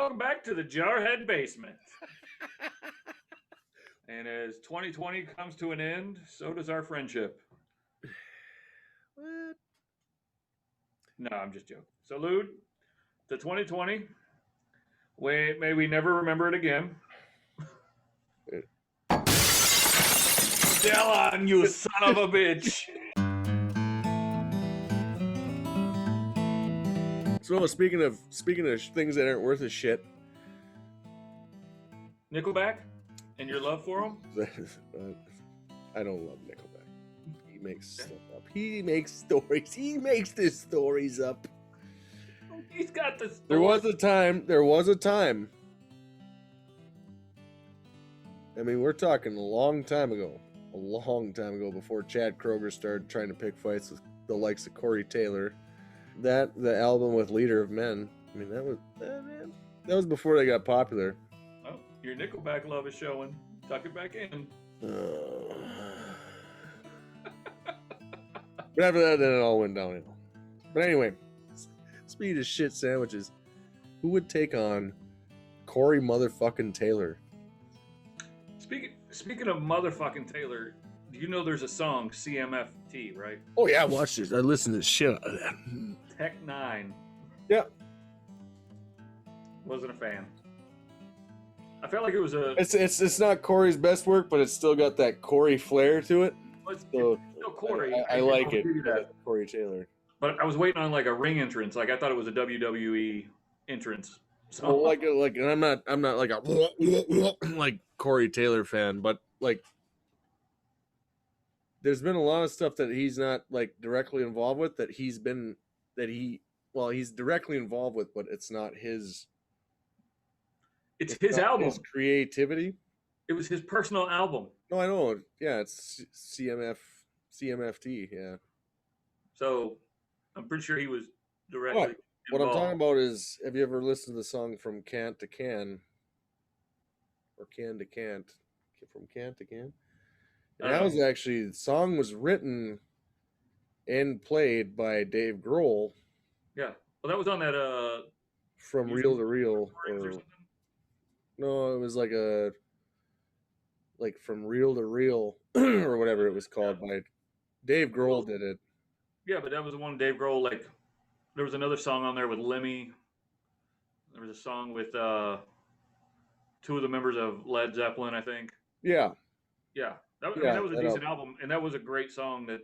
Welcome back to the Jarhead Basement. And as 2020 comes to an end, so does our friendship. What? No, I'm just joking. Salute to 2020. May we never remember it again. Dylan, you son of a bitch. So speaking of things that aren't worth a shit, Nickelback and your love for him? I don't love Nickelback. He makes stuff up. He makes stories. He makes the stories up. He's got this. There was a time. I mean, we're talking a long time ago before Chad Kroeger started trying to pick fights with the likes of Corey Taylor. The album with Leader of Men. I mean, that was before they got popular. Oh, your Nickelback love is showing. Tuck it back in. But after that, then it all went downhill. But anyway, speed of shit sandwiches. Who would take on Corey motherfucking Taylor? Speaking of motherfucking Taylor, do you know there's a song, CMFT, right? Oh yeah, I watched this. I listened to the shit out of that. Tech 9. Yeah. Wasn't a fan. I felt like it was a... It's not Corey's best work, but it's still got that Corey flair to it. It's still Corey. I like it. Corey Taylor. But I was waiting on like a ring entrance. Like I thought it was a WWE entrance. So well, and I'm not like a like Corey Taylor fan, but like there's been a lot of stuff that he's not like directly involved with he's directly involved with, but it's not his. It's his album. His creativity. It was his personal album. No, I know. Yeah, it's CMFT. Yeah. So I'm pretty sure he was directly. What I'm talking about is, have you ever listened to the song From Cant to Can? Or Can to Can't? From Cant to Can? And that was actually, the song was written and played by Dave Grohl. Yeah. Well, that was on that, From Real to Real. No, it was like From Real to Real, or whatever it was called by Dave Grohl did it. Yeah, but that was the one Dave Grohl, like, there was another song on there with Lemmy. There was a song with two of the members of Led Zeppelin, I think. Yeah. Yeah. That was a decent album, and that was a great song. That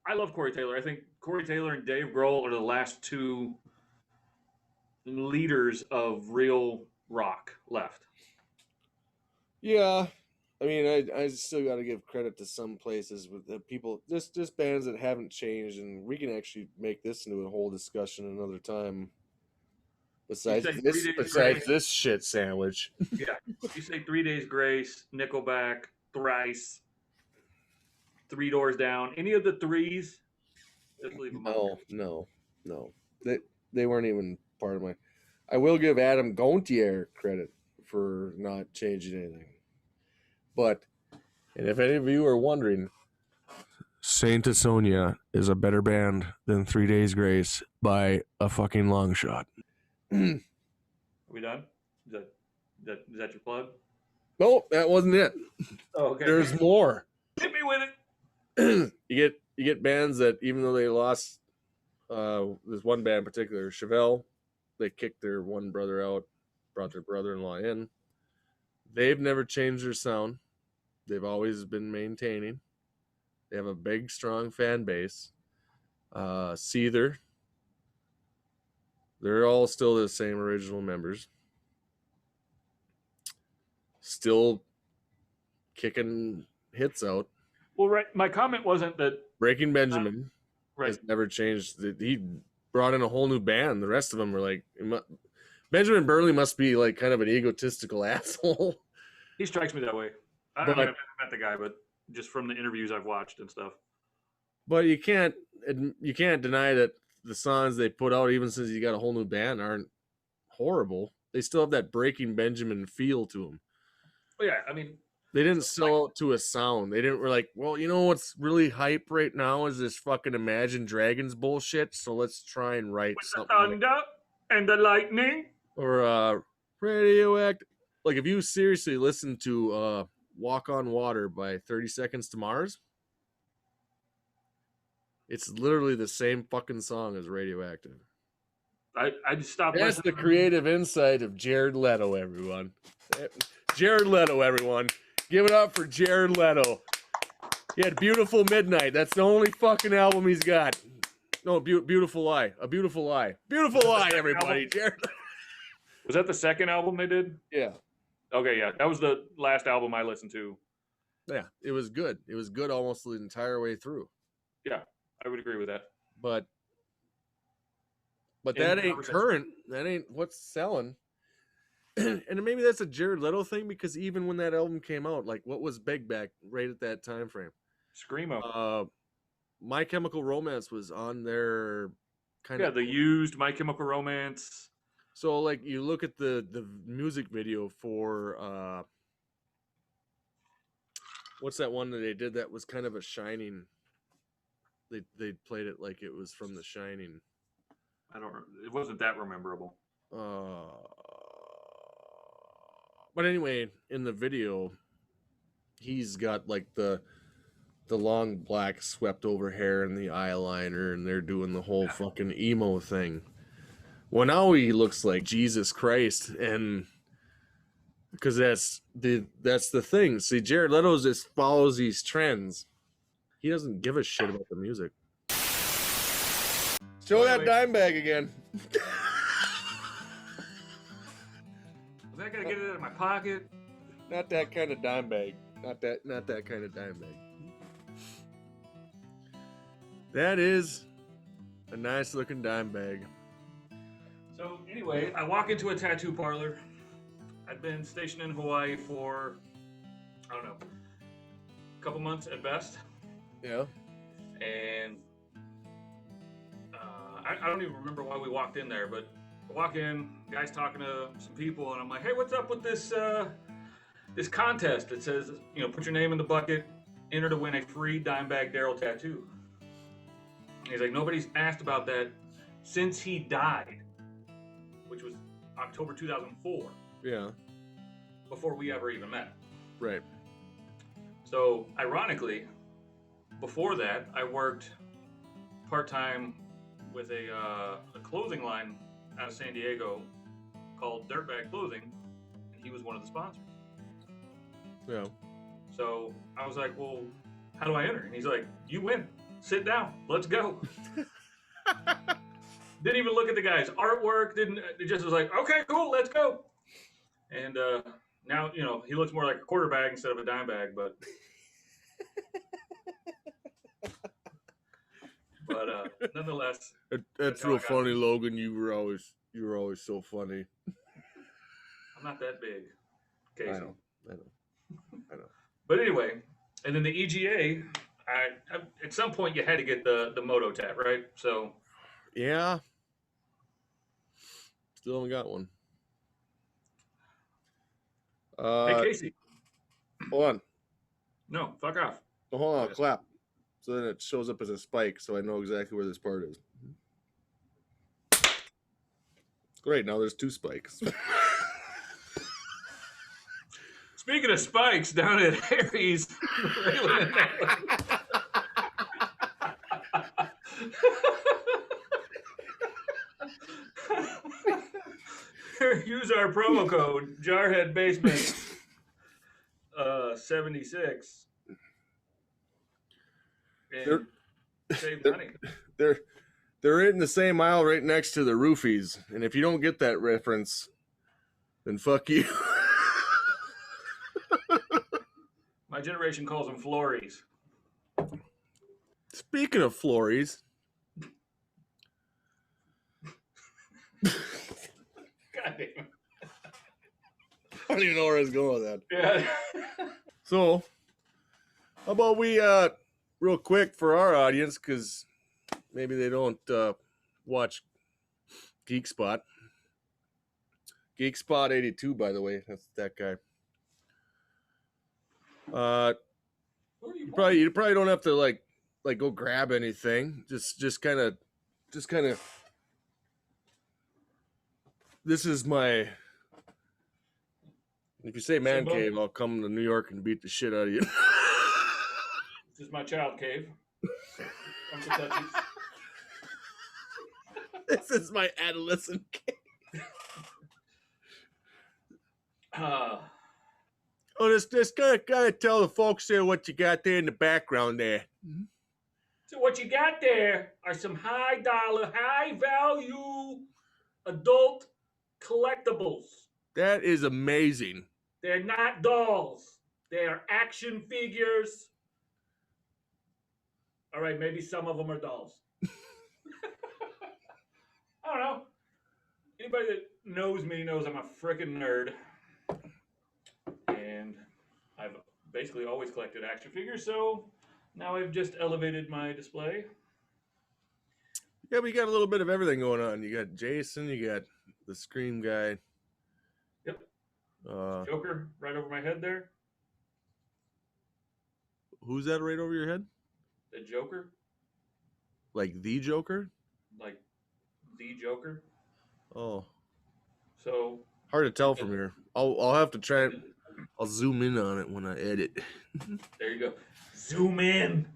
I love Corey Taylor. I think Corey Taylor and Dave Grohl are the last two leaders of real rock left. Yeah. I mean, I still got to give credit to some places with the people, just bands that haven't changed, and we can actually make this into a whole discussion another time. Besides this shit sandwich. Yeah, you say 3 Days Grace, Nickelback, Thrice, Three Doors Down. Any of the threes? Just leave them out. No. They weren't even part of my. I will give Adam Gontier credit for not changing anything. But, and if any of you are wondering, Saint Asonia is a better band than 3 Days Grace by a fucking long shot. Are we done? Is that your plug? Nope, that wasn't it. Oh, okay. There's more. Hit me with it. You get bands that, even though they lost, there's one band in particular, Chevelle, they kicked their one brother out, brought their brother-in-law in. They've never changed their sound. They've always been maintaining. They have a big, strong fan base. Seether. They're all still the same original members. Still kicking hits out. Well, right. My comment wasn't that Breaking Benjamin has never changed. He brought in a whole new band. The rest of them were like, Benjamin Burley must be like kind of an egotistical asshole. He strikes me that way. I haven't met the guy, but just from the interviews I've watched and stuff. But you can't deny that the songs they put out, even since you got a whole new band, aren't horrible. They still have that Breaking Benjamin feel to them. Oh yeah, I mean, they didn't sell out to a sound. They didn't. We're like, well, you know what's really hype right now is this fucking Imagine Dragons bullshit. So let's try and write with something. The thunder and the lightning. Or Radioactive. Like, if you seriously listen to Walk on Water by 30 Seconds to Mars, it's literally the same fucking song as Radioactive. I just stopped That's listening. the creative insight of Jared Leto, everyone. Jared Leto, everyone. Give it up for Jared Leto. He had Beautiful Midnight. That's the only fucking album he's got. No, Beautiful Lie. A Beautiful Lie. Beautiful Lie, everybody. Jared. Was that the second album they did? Yeah. Okay, yeah. That was the last album I listened to. Yeah, it was good. It was good almost the entire way through. Yeah, I would agree with that. But that ain't current. That ain't what's selling. And maybe that's a Jared Leto thing, because even when that album came out, like, what was big back right at that time frame? Screamo. My Chemical Romance was on their kind of... Yeah, the Used, My Chemical Romance. So, like, you look at the music video for what's that one that they did that was kind of a Shining? They played it like it was from The Shining. It wasn't that memorable. But anyway, in the video, he's got like the long black swept over hair and the eyeliner, and they're doing the whole fucking emo thing. Well, now he looks like Jesus Christ, and because that's the thing. See, Jared Leto just follows these trends. He doesn't give a shit about the music. Show that dime bag again. Was I gonna get it out of my pocket? Not that kind of dime bag. Not that kind of dime bag. That is a nice looking dime bag. So anyway, I walk into a tattoo parlor. I'd been stationed in Hawaii for, I don't know, a couple months at best. Yeah. And I don't even remember why we walked in there, but I walk in, guy's talking to some people, and I'm like, hey, what's up with this this contest that says, put your name in the bucket, enter to win a free dime bag Daryl tattoo. And he's like, nobody's asked about that since he died, which was October 2004. Yeah. Before we ever even met. Right. So, ironically, before that, I worked part-time with a clothing line out of San Diego called Dirtbag Clothing, and he was one of the sponsors. Yeah. So I was like, well, how do I enter? And he's like, you win. Sit down. Let's go. Didn't even look at the guy's artwork. It just was like, okay, cool, let's go. And now, he looks more like a quarter bag instead of a dime bag, but... But nonetheless, that's real funny, Logan. You were always so funny. I'm not that big, Casey. I know. But anyway, and then the EGA, I at some point you had to get the Moto tat, right? So yeah, still haven't got one. Hey Casey, hold on. No, fuck off. Oh, hold on, clap. So then it shows up as a spike, so I know exactly where this part is. Great, now there's 2 spikes. Speaking of spikes, down at Harry's, use our promo code Jarhead Basement 76. And save money. They're in the same aisle right next to the roofies, and if you don't get that reference, then fuck you. My generation calls them flories. Speaking of flories, God damn it. I don't even know where I was going with that. Yeah. So, how about we real quick for our audience, because maybe they don't watch Geek Spot. Geek Spot 82, by the way, that's that guy. You probably don't have to like go grab anything. Just kind of This is my. If you say man Symbol. cave, I'll come to New York and beat the shit out of you. This is my child cave. Uncle Touchy's. This is my adolescent cave. Just gotta tell the folks there what you got there in the background there. So what you got there are some high dollar, high value adult collectibles. That is amazing. They're not dolls. They are action figures. All right, maybe some of them are dolls. I don't know. Anybody that knows me knows I'm a freaking nerd. And I've basically always collected action figures, so now I've just elevated my display. Yeah, we got a little bit of everything going on. You got Jason, you got the Scream guy. Yep. Joker right over my head there. Who's that right over your head? The Joker. Like the Joker? Like the Joker. Oh. So hard to tell from here. I'll have to try and I'll zoom in on it when I edit. There you go. Zoom in.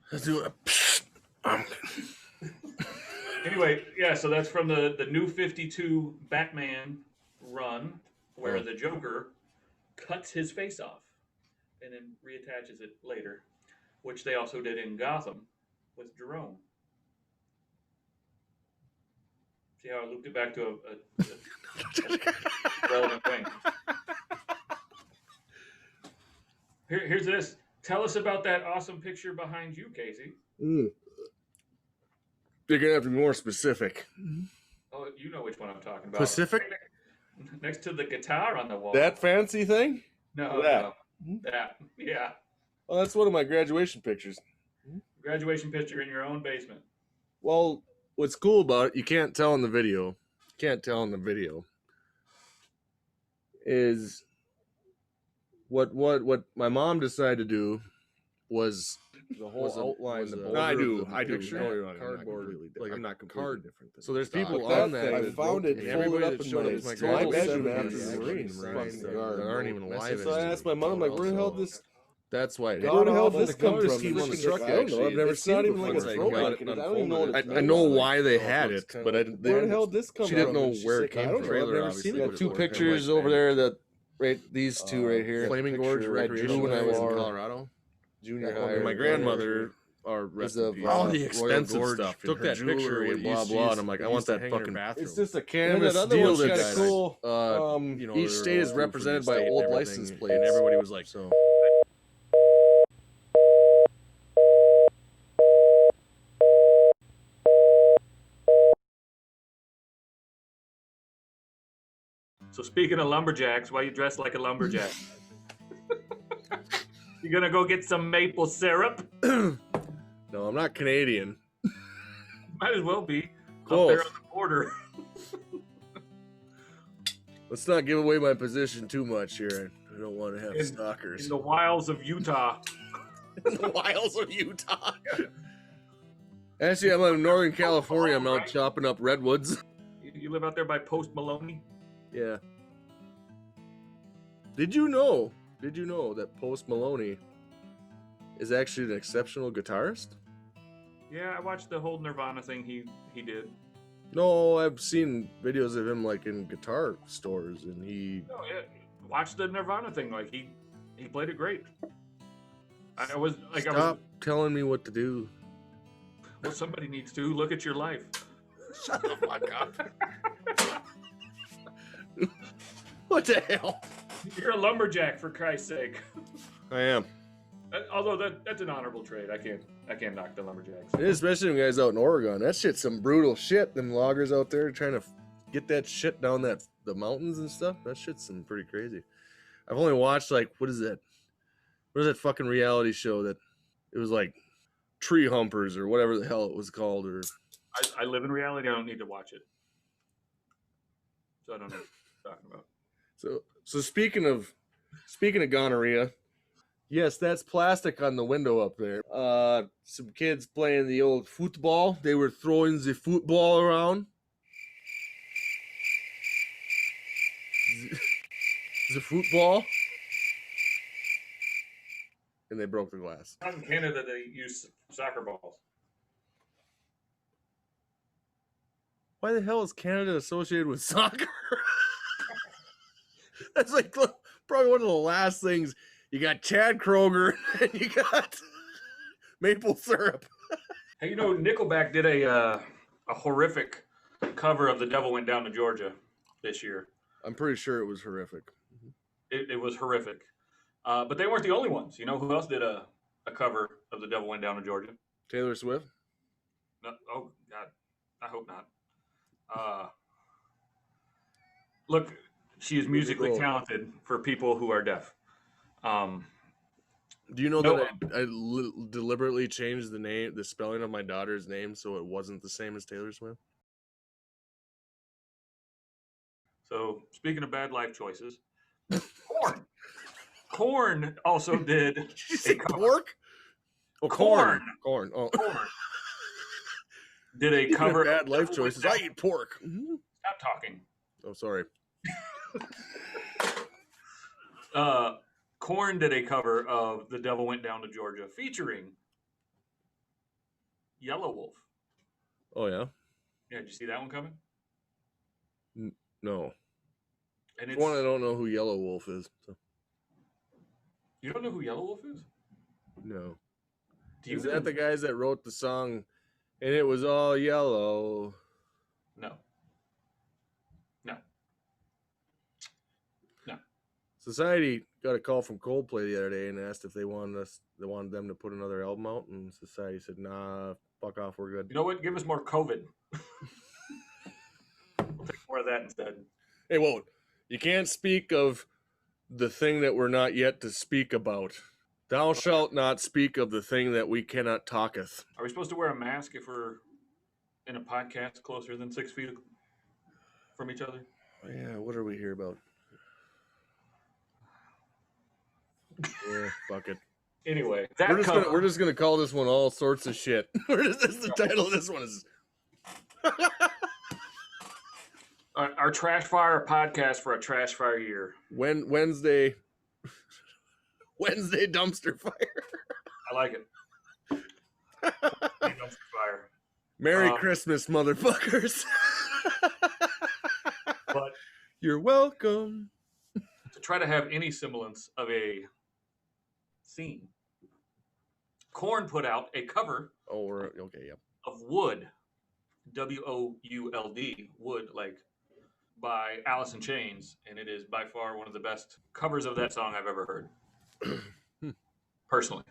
Anyway, yeah, so that's from the new 52 Batman run where the Joker cuts his face off and then reattaches it later, which they also did in Gotham with Jerome. See how I looped it back to a relevant thing. Here's this. Tell us about that awesome picture behind you, Casey. You're going to have to be more specific. Oh, you know which one I'm talking about. Pacific? Next to the guitar on the wall. That fancy thing? No, that. No. That. Yeah. Oh, that's one of my graduation pictures. Graduation picture in your own basement. Well, what's cool about it, you can't tell in the video. Is what my mom decided to do was the whole outline. I do. Cardboard. Like I'm not completely different. So there's people on that. I found it folded up in my bedroom after the Marines that aren't even alive. So I asked my mom, like, where the hell did this? That's why. Where the hell did this come from? Scheme on the truck, I don't know. I've never it's seen not it even before. like a throwback. I don't even know what it's I know why they had it, but I didn't. Where the hell did this come from? She didn't know where it I came don't from. know. I've never seen it. Two pictures over there that these two right here. Flaming Gorge Recreation when I was in Colorado. Junior high. My grandmother all the expensive stuff. Took that picture with blah blah, and I'm like, I want that fucking bathroom. It's just a canvas deal deal that's that's cool. Each state is represented by old license plates, and everybody was like, so. So speaking of lumberjacks, why you dressed like a lumberjack? You gonna go get some maple syrup? No, I'm not Canadian. Might as well be. Close. Up there on the border. Let's not give away my position too much here. I don't want to have stalkers. In the wilds of Utah. In the wilds of Utah. Actually, I'm in Northern California. I'm out chopping up redwoods. You live out there by Post Maloney? Yeah. Did you know that Post Maloney is actually an exceptional guitarist? Yeah, I watched the whole Nirvana thing he did. No, I've seen videos of him like in guitar stores, and he. Oh yeah, watch the Nirvana thing. Like he played it great. I was like, Stop telling me what to do. Well, somebody needs to look at your life. Shut the fuck up. What the hell? You're a lumberjack, for Christ's sake. I am. Although that's an honorable trade. I can't knock the lumberjacks. It is, especially them guys out in Oregon. That shit's some brutal shit. Them loggers out there trying to get that shit down the mountains and stuff. That shit's some pretty crazy. I've only watched like what is that fucking reality show that it was like Tree Humpers or whatever the hell it was called. Or I live in reality. I don't need to watch it, so I don't know what you're talking about. So speaking of gonorrhea, yes, that's plastic on the window up there. Some kids playing the old football. They were throwing the football around. It's a football. And they broke the glass. Not in Canada, they use soccer balls. Why the hell is Canada associated with soccer? That's like probably one of the last things. You got Chad Kroger and you got maple syrup. Hey, you know, Nickelback did a horrific cover of "The Devil Went Down to Georgia" this year. I'm pretty sure it was horrific. It was horrific. But they weren't the only ones. You know who else did a cover of "The Devil Went Down to Georgia"? Taylor Swift? No, oh, God. I hope not. Look, she is musically talented for people who are deaf. Do you know that I deliberately changed the spelling of my daughter's name so it wasn't the same as Taylor Swift? So, speaking of bad life choices, Korn. Korn also did. Did you say pork? Oh, Korn. Korn. Oh. Korn. Did a cover of bad life choices. I eat pork. Stop talking. Oh, sorry. Korn did a cover of "The Devil Went Down to Georgia" featuring Yellow Wolf. Oh, yeah? Yeah, did you see that one coming? No. And it's one, I don't know who Yellow Wolf is. So. You don't know who Yellow Wolf is? No. Is that the guys that wrote the song, and it was all yellow? No. Society got a call from Coldplay the other day and asked if they wanted them to put another album out, and Society said, "Nah, fuck off, we're good." You know what? Give us more COVID. We'll take more of that instead. Hey, whoa! You can't speak of the thing that we're not yet to speak about. Thou shalt not speak of the thing that we cannot talketh. Are we supposed to wear a mask if we're in a podcast closer than 6 feet from each other? Yeah, what are we here about? Yeah, fuck it. Anyway, we're just gonna call this one all sorts of shit. That's the title of this one is. Our Trash Fire podcast for a Trash Fire year. Wednesday dumpster fire. I like it. Dumpster fire. Merry Christmas, motherfuckers. But you're welcome. To try to have any semblance of a scene, Korn put out a cover. Oh, okay, yeah. Of Wood, WOULD, Wood, like by Alice in Chains, and it is by far one of the best covers of that song I've ever heard. Personally.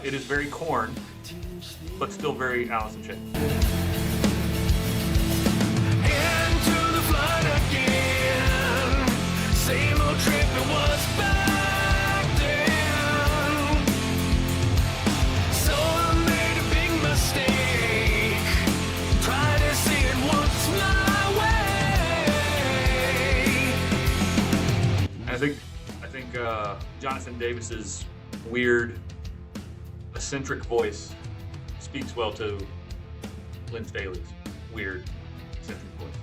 It is very Korn, but still very Alice in Chains. Into the flood again. Same old trip it was back then. So I made a big mistake. Try to see it once my way. I think Jonathan Davis's weird, eccentric voice speaks well to Lynn Staley's weird, eccentric voice.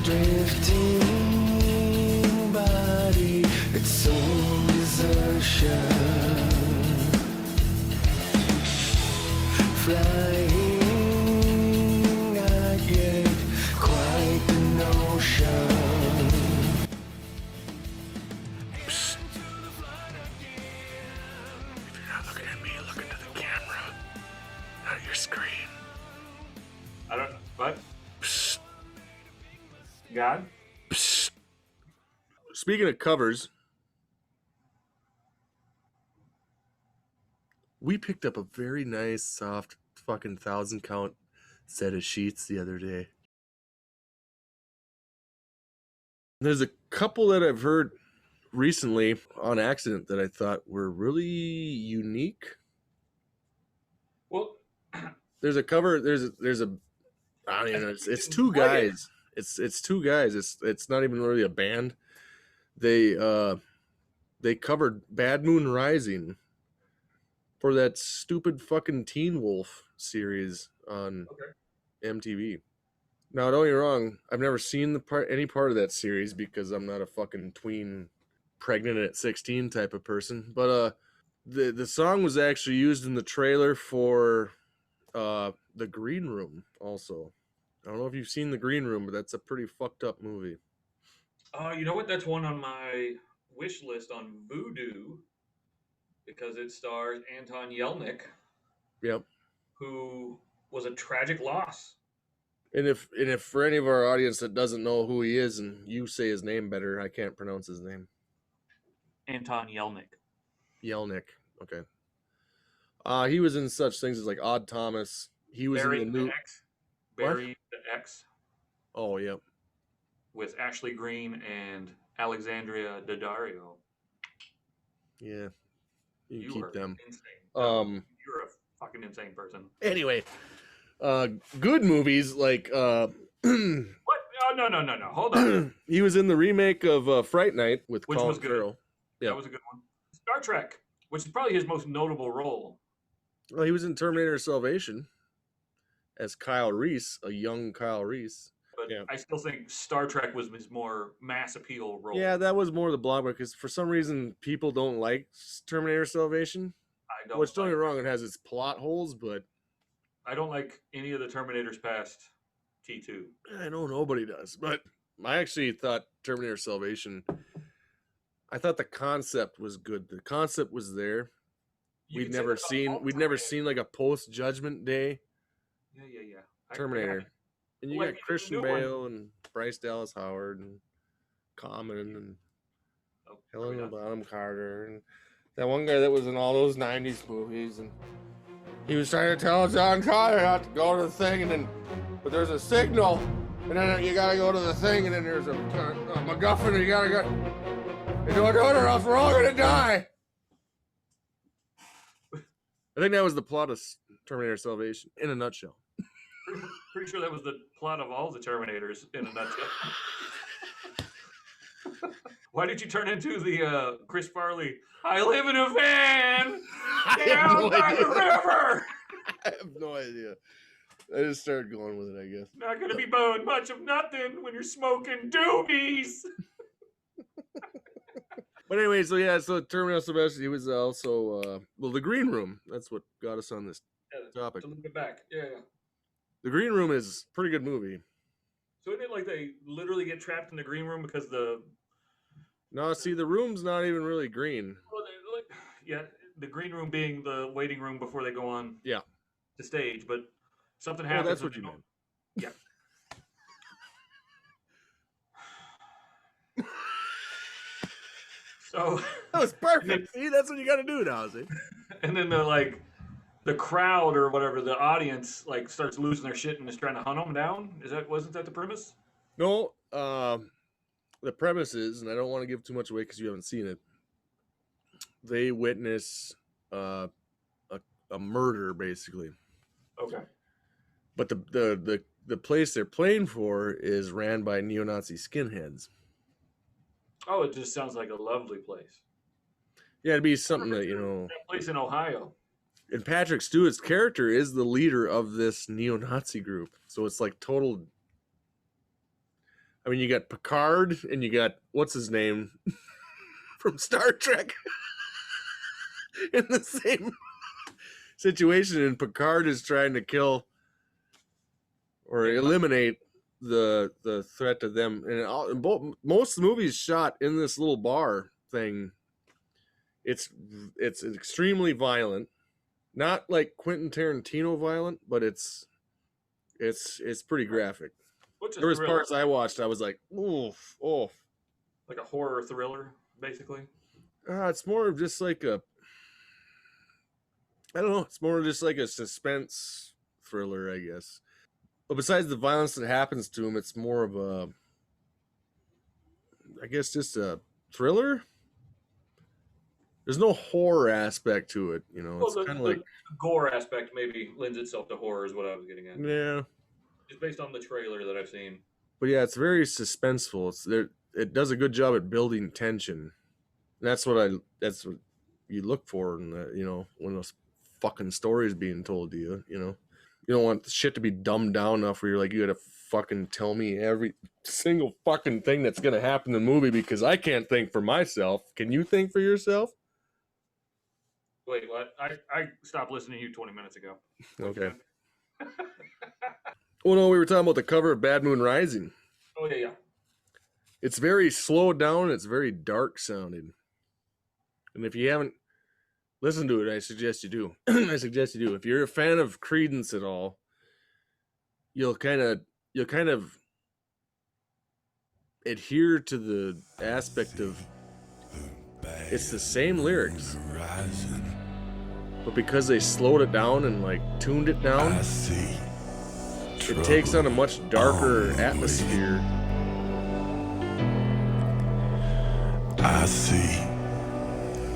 Drifting body, it's all desertion. Flying. God? Speaking of covers, we picked up a very nice, soft fucking 1,000 count set of sheets the other day. There's a couple that I've heard recently on accident that I thought were really unique. Well, There's a cover. There's a. I don't even know. It's two guys. It's two guys. It's not even really a band. They covered Bad Moon Rising for that stupid fucking Teen Wolf series on MTV. Now, don't get me wrong. I've never seen any part of that series because I'm not a fucking tween, pregnant at 16 type of person. But the song was actually used in the trailer for The Green Room also. I don't know if you've seen The Green Room, but that's a pretty fucked up movie. You know what? That's one on my wish list on Vudu because it stars Anton Yelchin. Yep. Who was a tragic loss. And if for any of our audience that doesn't know who he is, and you say his name better, I can't pronounce his name. Anton Yelchin. Yelchin. Okay. He was in such things as like Odd Thomas. He was Barry in the new X. Barry the X. Oh, yep. With Ashley Greene and Alexandria Daddario. Yeah. You You keep are them. insane. You're a fucking insane person. Anyway, good movies like What? Oh, no. Hold on. he was in the remake of Fright Night with Which Colin was good. Farrell. Yeah. That was a good one. Star Trek, which is probably his most notable role. Well, he was in Terminator Salvation as Kyle Reese, a young Kyle Reese. But Yeah. I still think Star Trek was his more mass appeal role. Yeah, that was more the block because for some reason people don't like Terminator Salvation. I don't. Which, don't get me wrong, it has its plot holes, but I don't like any of the Terminators past T2. I know nobody does. But I actually thought Terminator Salvation, I thought the concept was good. The concept was there. We'd never seen like a post-Judgment Day Yeah. Terminator. And you Like, got Christian the new one. Bale and Bryce Dallas Howard and Common and Helena Bonham Carter and that one guy that was in all those 90s movies, and he was trying to tell John Connor not to go to the thing, but there's a signal, and then you gotta go to the thing, and then there's a MacGuffin, and you gotta go, and don't do it or else we're all gonna die. I think that was the plot of Terminator Salvation in a nutshell. Pretty sure that was the plot of all the Terminators in a nutshell. Why did you turn into the Chris Farley? I live in a van down by the river. I have no idea. I just started going with it, I guess. Not gonna be bone much of nothing when you're smoking doobies. But anyway, so Terminator Salvation, he was also The Green Room. That's what got us on this topic. To look it back, yeah. The Green Room is a pretty good movie. So isn't it like they literally get trapped in the green room because the room's not even really green. well, the green room being the waiting room before they go on Yeah. the stage, but something Oh, happens. that's and what they you don't- meant. Yeah. So That was perfect. See, that's what you got to do now, see? and then the crowd or whatever, the audience starts losing their shit and is trying to hunt them down. Wasn't that the premise? No, the premise is, and I don't want to give too much away because you haven't seen it. They witness a murder, basically. Okay. But the place they're playing for is ran by neo-Nazi skinheads. Oh, it just sounds like a lovely place. Yeah, it'd be something that, That place in Ohio. And Patrick Stewart's character is the leader of this neo-Nazi group. So it's like total. I mean, you got Picard and you got, what's his name from Star Trek in the same situation. And Picard is trying to kill or eliminate the threat to them. And most of the movies shot in this little bar thing. It's extremely violent. Not like Quentin Tarantino violent, but it's pretty graphic. There was parts I watched, I was like, oof. Like a horror thriller, basically. It's more of just like I don't know, it's more just like a suspense thriller, I guess. But besides the violence that happens to him, it's more of a, I guess, just a thriller. There's no horror aspect to it, you know. It's kind of like the gore aspect maybe lends itself to horror, is what I was getting at. yeah. Just based on the trailer that I've seen. But yeah, it's very suspenseful. It's there. It does a good job at building tension. And that's what you look for in the, you know, when those fucking stories being told to you. You know, you don't want shit to be dumbed down enough where you're like, you gotta fucking tell me every single fucking thing that's gonna happen in the movie because I can't think for myself. Can you think for yourself? Wait, what? I stopped listening to you 20 minutes ago. Okay. Oh no, we were talking about the cover of Bad Moon Rising. Oh yeah. It's very slowed down. It's very dark sounding. And if you haven't listened to it, I suggest you do. I suggest you do. If you're a fan of Creedence at all, you'll kind of adhere to the aspect of it's the same lyrics, but because they slowed it down and like tuned it down, it takes on a much darker atmosphere. I see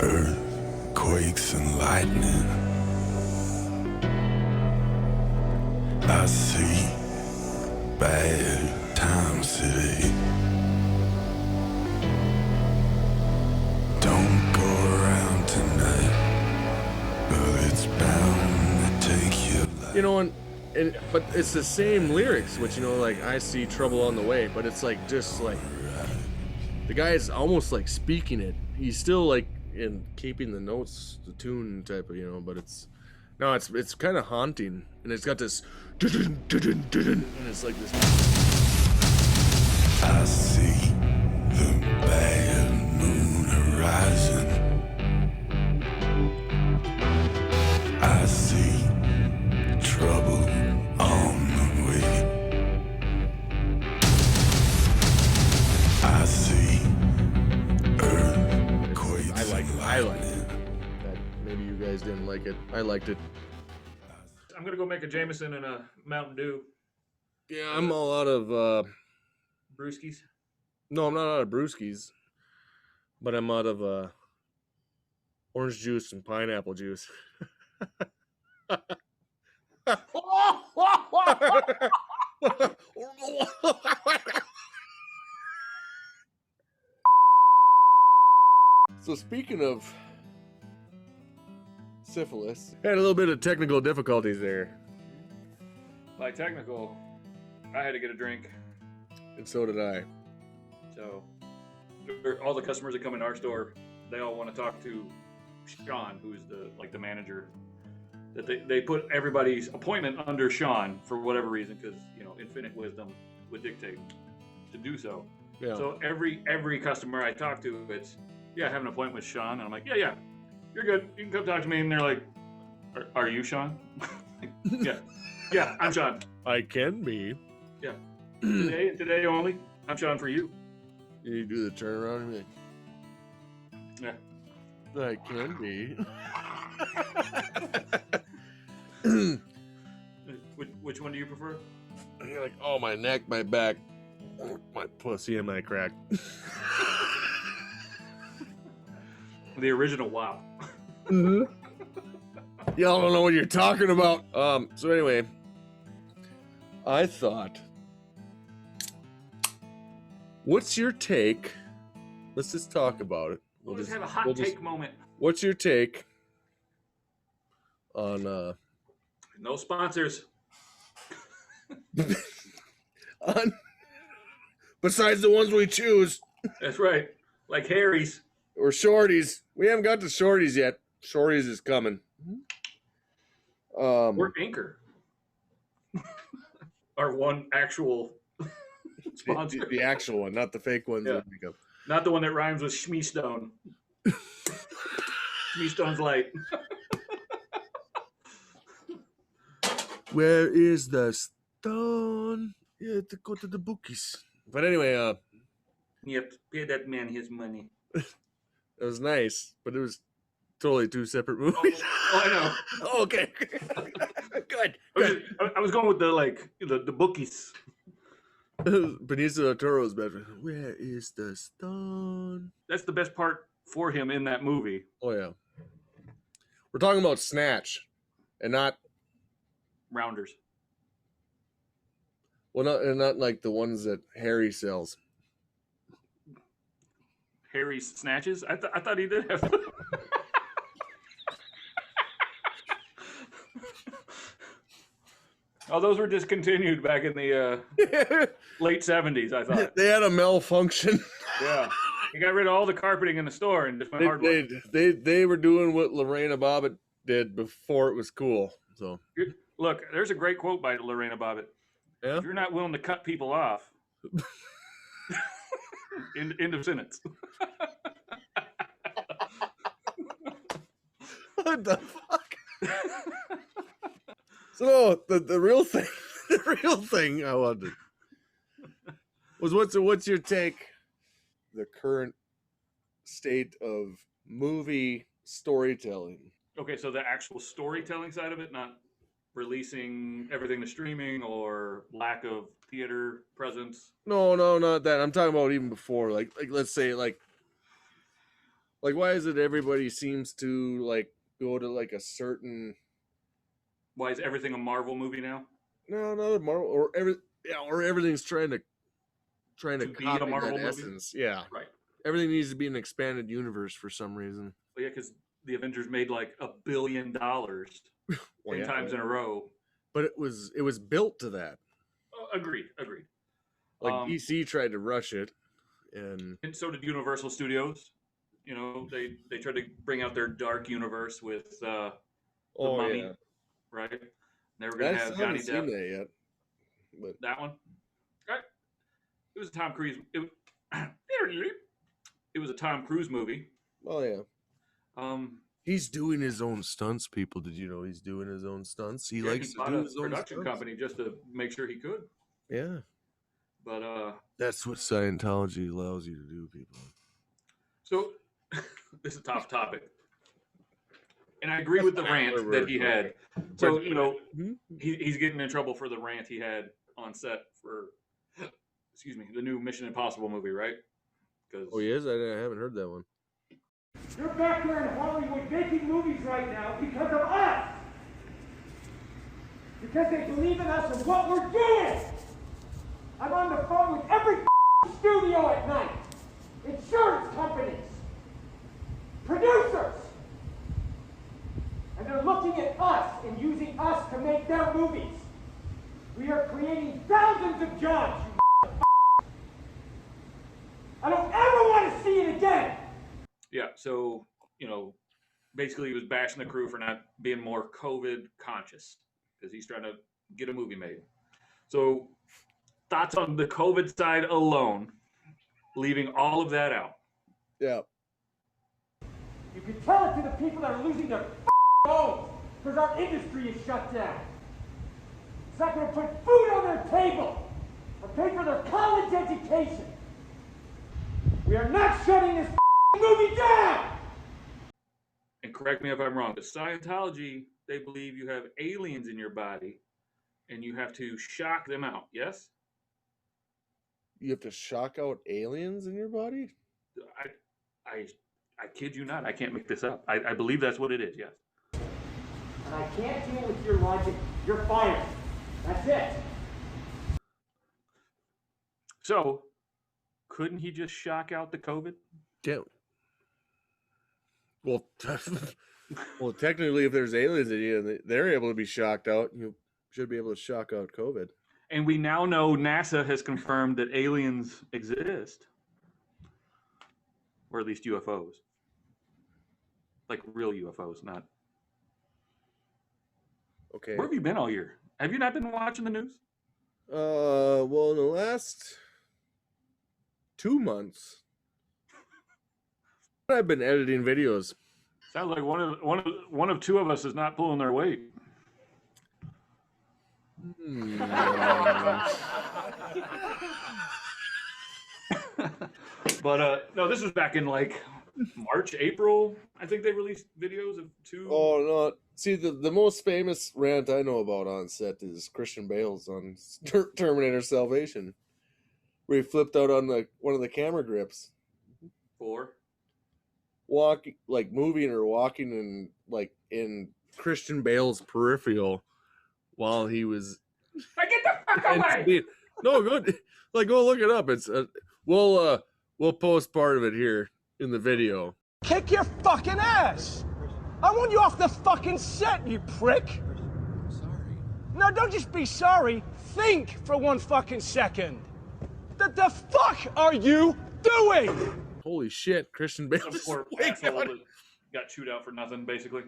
earthquakes and lightning. I see bad times today. Don't go around tonight, but it's bound to take you. You know, and but it's the same lyrics, which, you know, like I see trouble on the way, but it's like just like the guy is almost like speaking it. He's still like in keeping the notes, the tune type of, you know, but it's kind of haunting, and it's got this and it's like this. I see the bad moon horizon. I see trouble on the way. I see earthquakes. I like it. Maybe you guys didn't like it. I liked it. I'm gonna go make a Jameson and a Mountain Dew. Yeah, I'm all out of Brewskis. no, I'm not out of brewskis, but I'm out of orange juice and pineapple juice. So speaking of syphilis, had a little bit of technical difficulties there, By technical, I had to get a drink. and so did I. So all the customers that come in our store, they all want to talk to Sean, who's the manager. That they put everybody's appointment under Sean for whatever reason, because infinite wisdom would dictate to do so. Yeah. So every customer I talk to, it's I have an appointment with Sean, and I'm like, yeah, you're good. You can come talk to me, and they're like, are you Sean? yeah, I'm Sean. I can be. Yeah, today only. I'm Sean for you. You do the turnaround and be like, Yeah. I can be. Which one do you prefer? And you're like, oh, my neck, my back, my pussy, and my crack. The original WoW. Mm-hmm. Y'all don't know what you're talking about. So anyway, I thought, what's your take? Let's just talk about it. We'll just have a hot take moment. What's your take on No sponsors. on besides the ones we choose, That's right. Like Harry's. or Shorties? We haven't got to Shorties yet. Shorties is coming. Or Anchor. Our one actual sponsor. the actual one, not the fake ones. Yeah. That make up. Not the one that rhymes with Schmeestone. Schmeestone's light. Where is the stone? Yeah, to go to the bookies. But anyway, You have to pay that man his money. it was nice, but it was totally two separate movies. Oh, I know. Oh, okay. Good. I was going with the bookies. Benicio del Toro's better. Where is the stone? That's the best part for him in that movie. Oh yeah. We're talking about Snatch, and not Rounders. well, not like the ones that Harry sells. Harry Snatches. I thought he did have. Oh, those were discontinued back in the late 70s, I thought. They had a malfunction. Yeah. You got rid of all the carpeting in the store and just went hardwood. They were doing what Lorena Bobbitt did before it was cool. So Look, there's a great quote by Lorena Bobbitt. yeah. If you're not willing to cut people off, end of sentence. What the fuck? So the real thing I wanted was what's your take? The current state of movie storytelling. Okay, so the actual storytelling side of it, not releasing everything to streaming or lack of theater presence. No, not that. I'm talking about even before. Like let's say like why is it everybody seems to like go to like a certain. Why is everything a Marvel movie now? No, not a Marvel or everything's trying to be copy a Marvel that movie? essence. Yeah, Right. everything needs to be an expanded universe for some reason. Well, yeah, because the Avengers made like $1 billion 10 times in a row. But it was built to that. Oh, agreed. Like DC tried to rush it, and so did Universal Studios. You know, they tried to bring out their dark universe with the Mummy, right? They were going to have Johnny Depp. That yet, but That one, right? It was a Tom Cruise. It was a Tom Cruise movie. oh yeah. He's doing his own stunts. People, did you know he's doing his own stunts? He likes to bought do a his own production stunts. company just to make sure he could. Yeah, But that's what Scientology allows you to do, people. so this is a tough topic, and I agree with the rant that he had. So you know, he's getting in trouble for the rant he had on set for, the new Mission Impossible movie, right? Because Oh, he is? I haven't heard that one. You're back there in Hollywood making movies right now because of us! Because they believe in us and what we're doing! I'm on the phone with every studio at night. Insurance companies. Producers. And they're looking at us and using us to make their movies. We are creating thousands of jobs, you I don't ever want to see it again! yeah, so basically he was bashing the crew for not being more COVID conscious because he's trying to get a movie made. So thoughts on the COVID side alone, leaving all of that out. Yeah. You can tell it to the people that are losing their homes because our industry is shut down. It's not going to put food on their table or pay for their college education. We are not shutting this movie down! And correct me if I'm wrong, but Scientology, they believe you have aliens in your body and you have to shock them out, yes? You have to shock out aliens in your body? I kid you not. I can't make this up. I believe that's what it is, yes. And I can't deal with your logic. You're fired. That's it. So, couldn't he just shock out the COVID? Yeah. Well, well, technically, if there's aliens in you and they're able to be shocked out, you should be able to shock out COVID. And we now know NASA has confirmed that aliens exist. Or at least UFOs. Like real UFOs, not... Okay. Where have you been all year? Have you not been watching the news? Well, in the last 2 months, I've been editing videos. Sounds like one of two of us is not pulling their weight. Hmm. But no, this was back in like March, April. I think they released videos of 2. Oh no! See, the most famous rant I know about on set is Christian Bale's on Terminator Salvation, where he flipped out on one of the camera grips, 4. moving or walking in Christian Bale's peripheral while he was. Get the fuck away! No, go look it up. It's we'll post part of it here in the video. Kick your fucking ass! I want you off the fucking set, you prick! I'm sorry. No, don't just be sorry. Think for 1 fucking second. The fuck are you doing? Holy shit, Christian Bale Some just poor wake asshole up. that got chewed out for nothing, basically.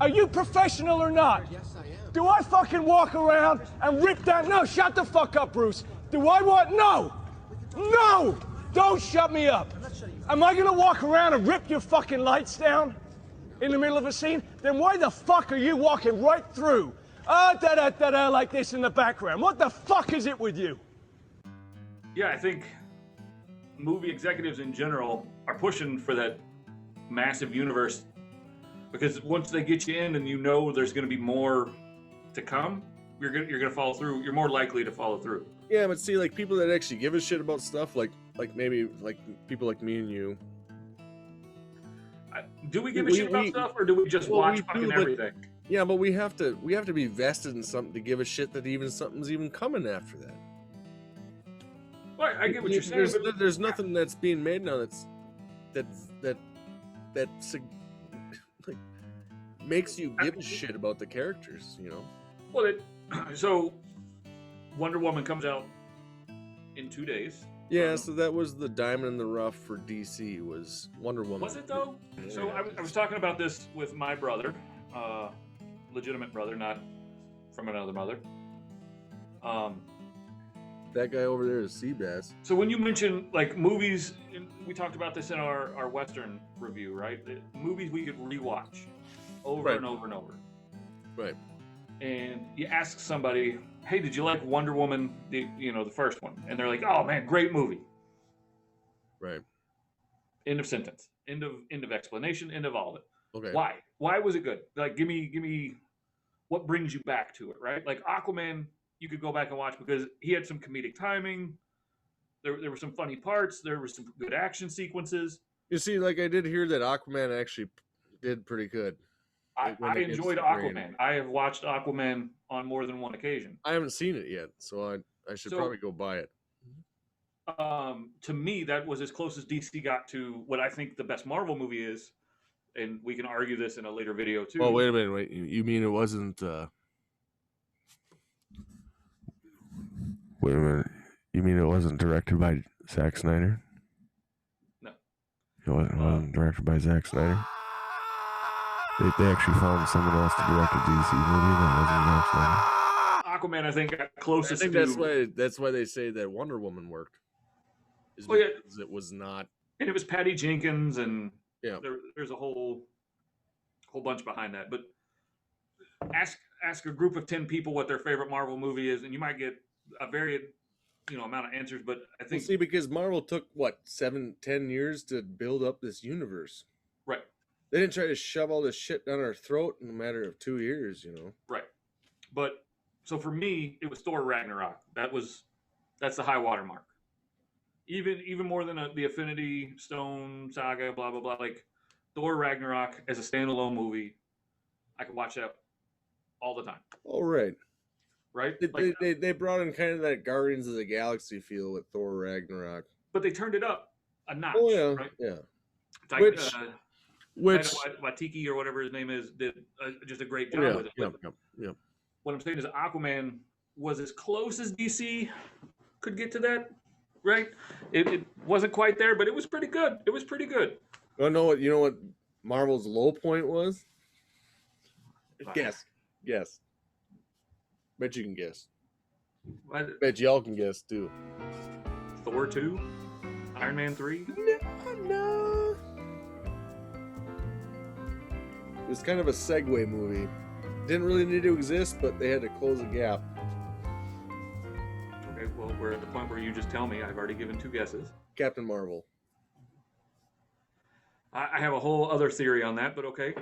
Are you professional or not? Yes, I am. Do I fucking walk around and rip that? No, shut the fuck up, Bruce. Do I want? No! No! Don't shut me up. Am I gonna walk around and rip your fucking lights down in the middle of a scene? Then why the fuck are you walking right through? Da-da-da-da, like this in the background. What the fuck is it with you? Yeah, I think movie executives in general are pushing for that massive universe because once they get you in and you know there's going to be more to come, you're gonna follow through. You're more likely to follow through. Yeah, but see, like people that actually give a shit about stuff, like maybe like people like me and you. Do we give a shit about stuff, or do we just watch fucking everything? Yeah, but we have to be vested in something to give a shit that something's even coming after that. Well, I get what you're saying, but There's nothing that's being made now that like makes you give a shit about the characters, you know. well, so Wonder Woman comes out in 2 days. Yeah, so that was the diamond in the rough for DC was Wonder Woman. Was it though? So I was talking about this with my brother, legitimate brother, not from another mother. That guy over there is Seabass. So when you mention like movies, we talked about this in our Western review, right? The movies we could rewatch over and over and over. Right. And you ask somebody, "Hey, did you like Wonder Woman? The first one?" And they're like, "Oh man, great movie." Right. End of sentence. End of explanation. End of all of it. Okay. Why? Why was it good? Like, give me what brings you back to it, right? Like Aquaman, you could go back and watch because he had some comedic timing. There were some funny parts. There were some good action sequences. You see, like I did hear that Aquaman actually did pretty good. I enjoyed Aquaman. I have watched Aquaman on more than one occasion. I haven't seen it yet, so I should probably go buy it. To me, that was as close as DC got to what I think the best Marvel movie is, and we can argue this in a later video too. Oh, wait a minute. Wait, you mean it wasn't... Wait a minute. You mean it wasn't directed by Zack Snyder? No. It wasn't directed by Zack Snyder? They actually found someone else to direct a DC movie that wasn't Zack Snyder? Aquaman, I think, got closest I think to... that's why they say that Wonder Woman worked. Well, yeah. Because it was not... And it was Patty Jenkins, and Yeah. there's a whole bunch behind that. But ask a group of 10 people what their favorite Marvel movie is, and you might get a varied amount of answers. But I think... see, because Marvel took, 7-10 years to build up this universe. Right. They didn't try to shove all this shit down our throat in a matter of 2 years, Right. But so for me, it was Thor Ragnarok. That's the high water mark. Even more than the Infinity Stone saga, blah blah blah. Like Thor Ragnarok as a standalone movie, I could watch that all the time. Oh, right. Right. They brought in kind of that Guardians of the Galaxy feel with Thor Ragnarok. But they turned it up a notch. Oh yeah, right? yeah. Which Watiki or whatever his name is did just a great job with it. Yeah. What I'm saying is Aquaman was as close as DC could get to that, right? It wasn't quite there, but it was pretty good. It was pretty good. You know what Marvel's low point was? Guess. Bet you can guess. Bet y'all can guess too. Thor 2? Iron Man 3? No. It was kind of a segue movie. Didn't really need to exist, but they had to close a gap. Okay, well, we're at the point where you just tell me. I've already given 2 guesses. Captain Marvel. I have a whole other theory on that, but okay.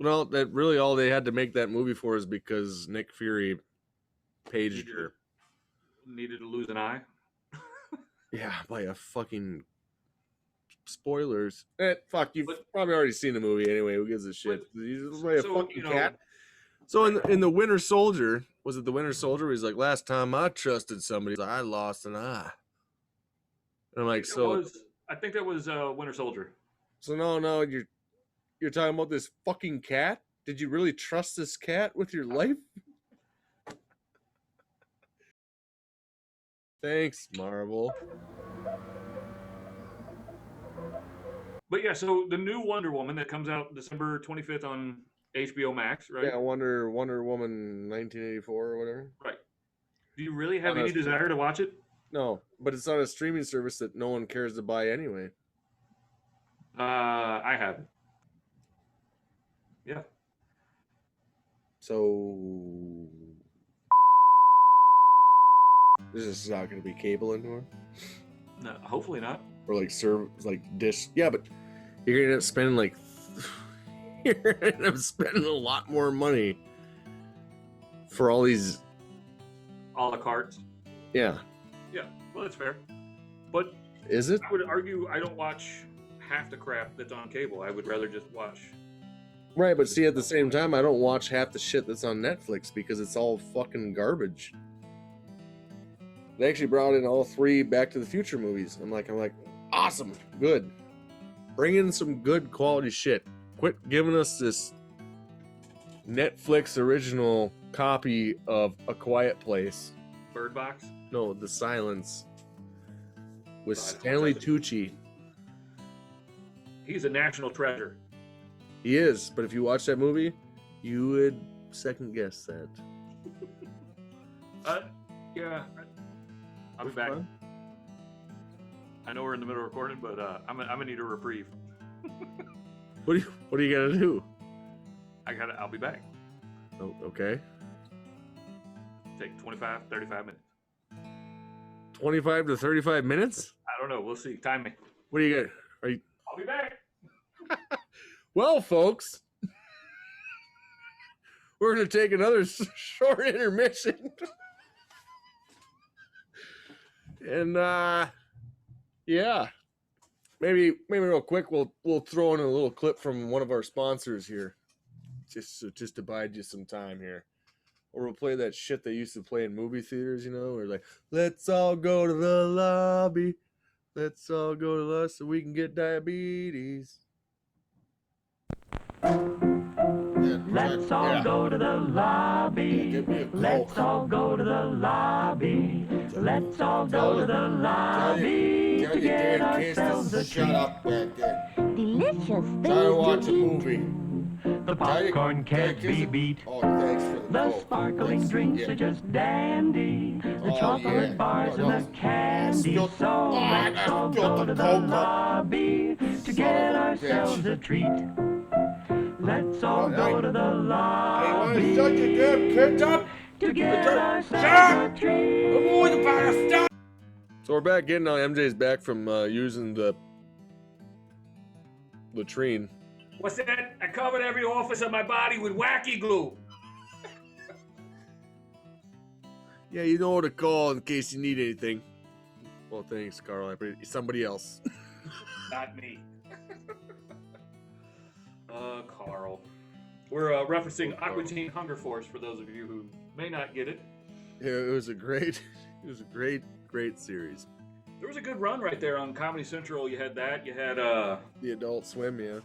Well, that really all they had to make that movie for is because Nick Fury paged her. Needed to lose an eye. Yeah, by a fucking spoilers. Fuck, you've probably already seen the movie anyway. Who gives a shit? He's by a fucking cat. So in the Winter Soldier, was it the Winter Soldier? He's like, last time I trusted somebody, I lost an eye. And I'm like, I think that was Winter Soldier. So no, you're talking about this fucking cat? Did you really trust this cat with your life? Thanks, Marvel. But yeah, so the new Wonder Woman that comes out December 25th on HBO Max, right? Yeah, Wonder Woman 1984 or whatever. Right. Do you really have any desire to watch it? No, but it's on a streaming service that no one cares to buy anyway. I haven't. Yeah. So this is not going to be cable anymore. No, hopefully not. Or like dish. Yeah, but you're gonna end up spending a lot more money for all these a la cartes. Yeah. Yeah. Well, that's fair. But is it? I would argue I don't watch half the crap that's on cable. I would rather just watch. Right, but see, at the same time, I don't watch half the shit that's on Netflix because it's all fucking garbage. They actually brought in all 3 Back to the Future movies. I'm like, awesome, good. Bring in some good quality shit. Quit giving us this Netflix original copy of A Quiet Place. Bird Box? No, The Silence. With Stanley Tucci. He's a national treasure. He is, but if you watch that movie, you would second guess that. Yeah. I'll be back. Fun? I know we're in the middle of recording, but I'm gonna need a reprieve. What are you gonna do? I'll be back. Oh, okay. Take 25, 35 minutes. 25 to 35 minutes? I don't know. We'll see. Time me. What do you got? I'll be back. Well, folks, we're going to take another short intermission. And, yeah, maybe real quick, we'll throw in a little clip from one of our sponsors here. Just to buy you some time here. Or we'll play that shit they used to play in movie theaters, or like, let's all go to the lobby. Let's all go to the so we can get diabetes. Let's all go to the lobby. Let's all go to the lobby. Let's all go to the lobby to get ourselves a treat. Shut up back there. Delicious things Try to watch a movie. The popcorn can't be beat. Oh, thanks for the The Coke. sparkling Thanks. drinks Yeah. are just dandy. The Oh, chocolate yeah. bars Oh, and the candy. Spilt- So I let's all spilled go the to the Coke up. lobby to get of a ourselves bitch. a treat. Let's all go to the Hey, lobby shut your damn kids up? to get ourselves Stop! a treat. I'm always about to stop. So we're back getting now. MJ's back from using the latrine. What's that? I covered every orifice of my body with wacky glue. Yeah, you know what to call in case you need anything. Well, thanks, Carl. I appreciate somebody else. Not me. Carl. We're referencing Aqua Teen Hunger Force for those of you who may not get it. Yeah, it was a great series. There was a good run right there on Comedy Central. You had that. You had The Adult Swim, yeah.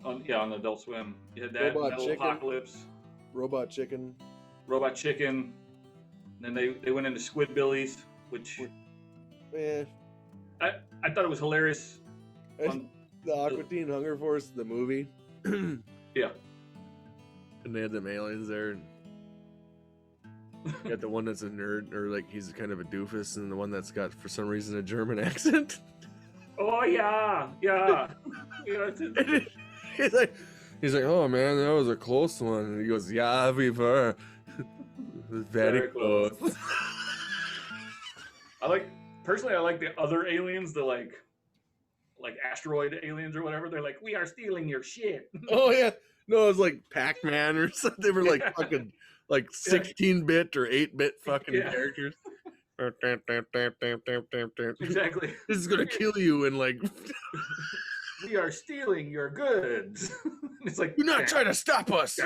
on Adult Swim. You had that. Robot Metal Chicken. Apocalypse. Robot Chicken. Robot Chicken. And then they went into Squidbillies, which Yeah. I thought it was hilarious. The Aqua Teen Hunger Force, the movie. Yeah. And they had them aliens there. And you got the one that's a nerd, or like he's kind of a doofus, and the one that's got, for some reason, a German accent. Oh yeah. Yeah. he's like, oh man, that was a close one. And he goes, yeah, we were. Very close. Personally, I like the other aliens, the like like asteroid aliens or whatever. They're like, we are stealing your shit. Oh yeah, no, it was like Pac-Man or something. They were like Yeah. fucking like 16-bit or 8-bit fucking Yeah. characters. Exactly. This is gonna kill you in like. We are stealing your goods. It's like, You're not trying to stop us.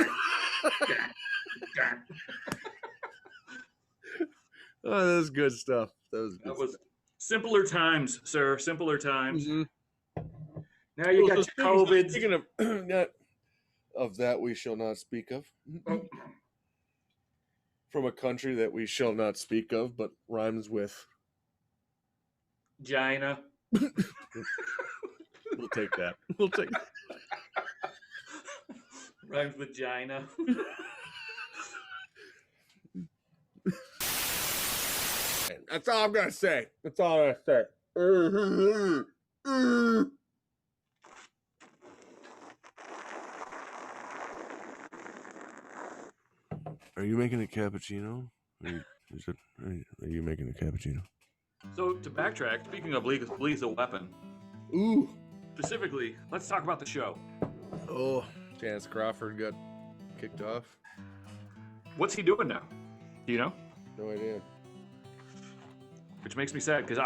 Oh, that was good stuff. That was simpler times, sir. Simpler times. Mhm. Now you got your COVID. Speaking of of that, we shall not speak of. Oh, From a country that we shall not speak of, but rhymes with. Gina. We'll take that. We'll take. Rhymes with Gina. That's all I'm gonna say. That's all I'm gonna say. Are you making a cappuccino? Are you making a cappuccino? So to backtrack, speaking of Lethal Weapon, Ooh. specifically, let's talk about the show. Oh, Chance Crawford got kicked off. What's he doing now? Do you know? No idea. Which makes me sad because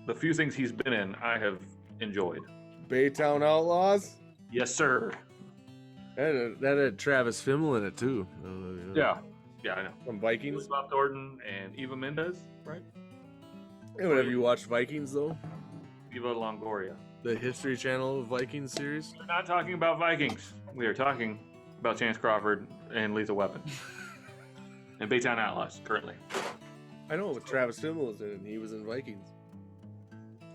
the few things he's been in, I have enjoyed. Baytown Outlaws? Yes, sir. That had Travis Fimmel in it too. Yeah, I know. From Vikings. Billy Bob Thornton and Eva Mendes, right? Hey, whenever you watch Vikings though, Eva Longoria. the History Channel Vikings series. We're not talking about Vikings. We are talking about Chance Crawford and Lethal Weapon. And Baytown Outlaws, currently. I know, but Travis Fimmel was in it, and he was in Vikings.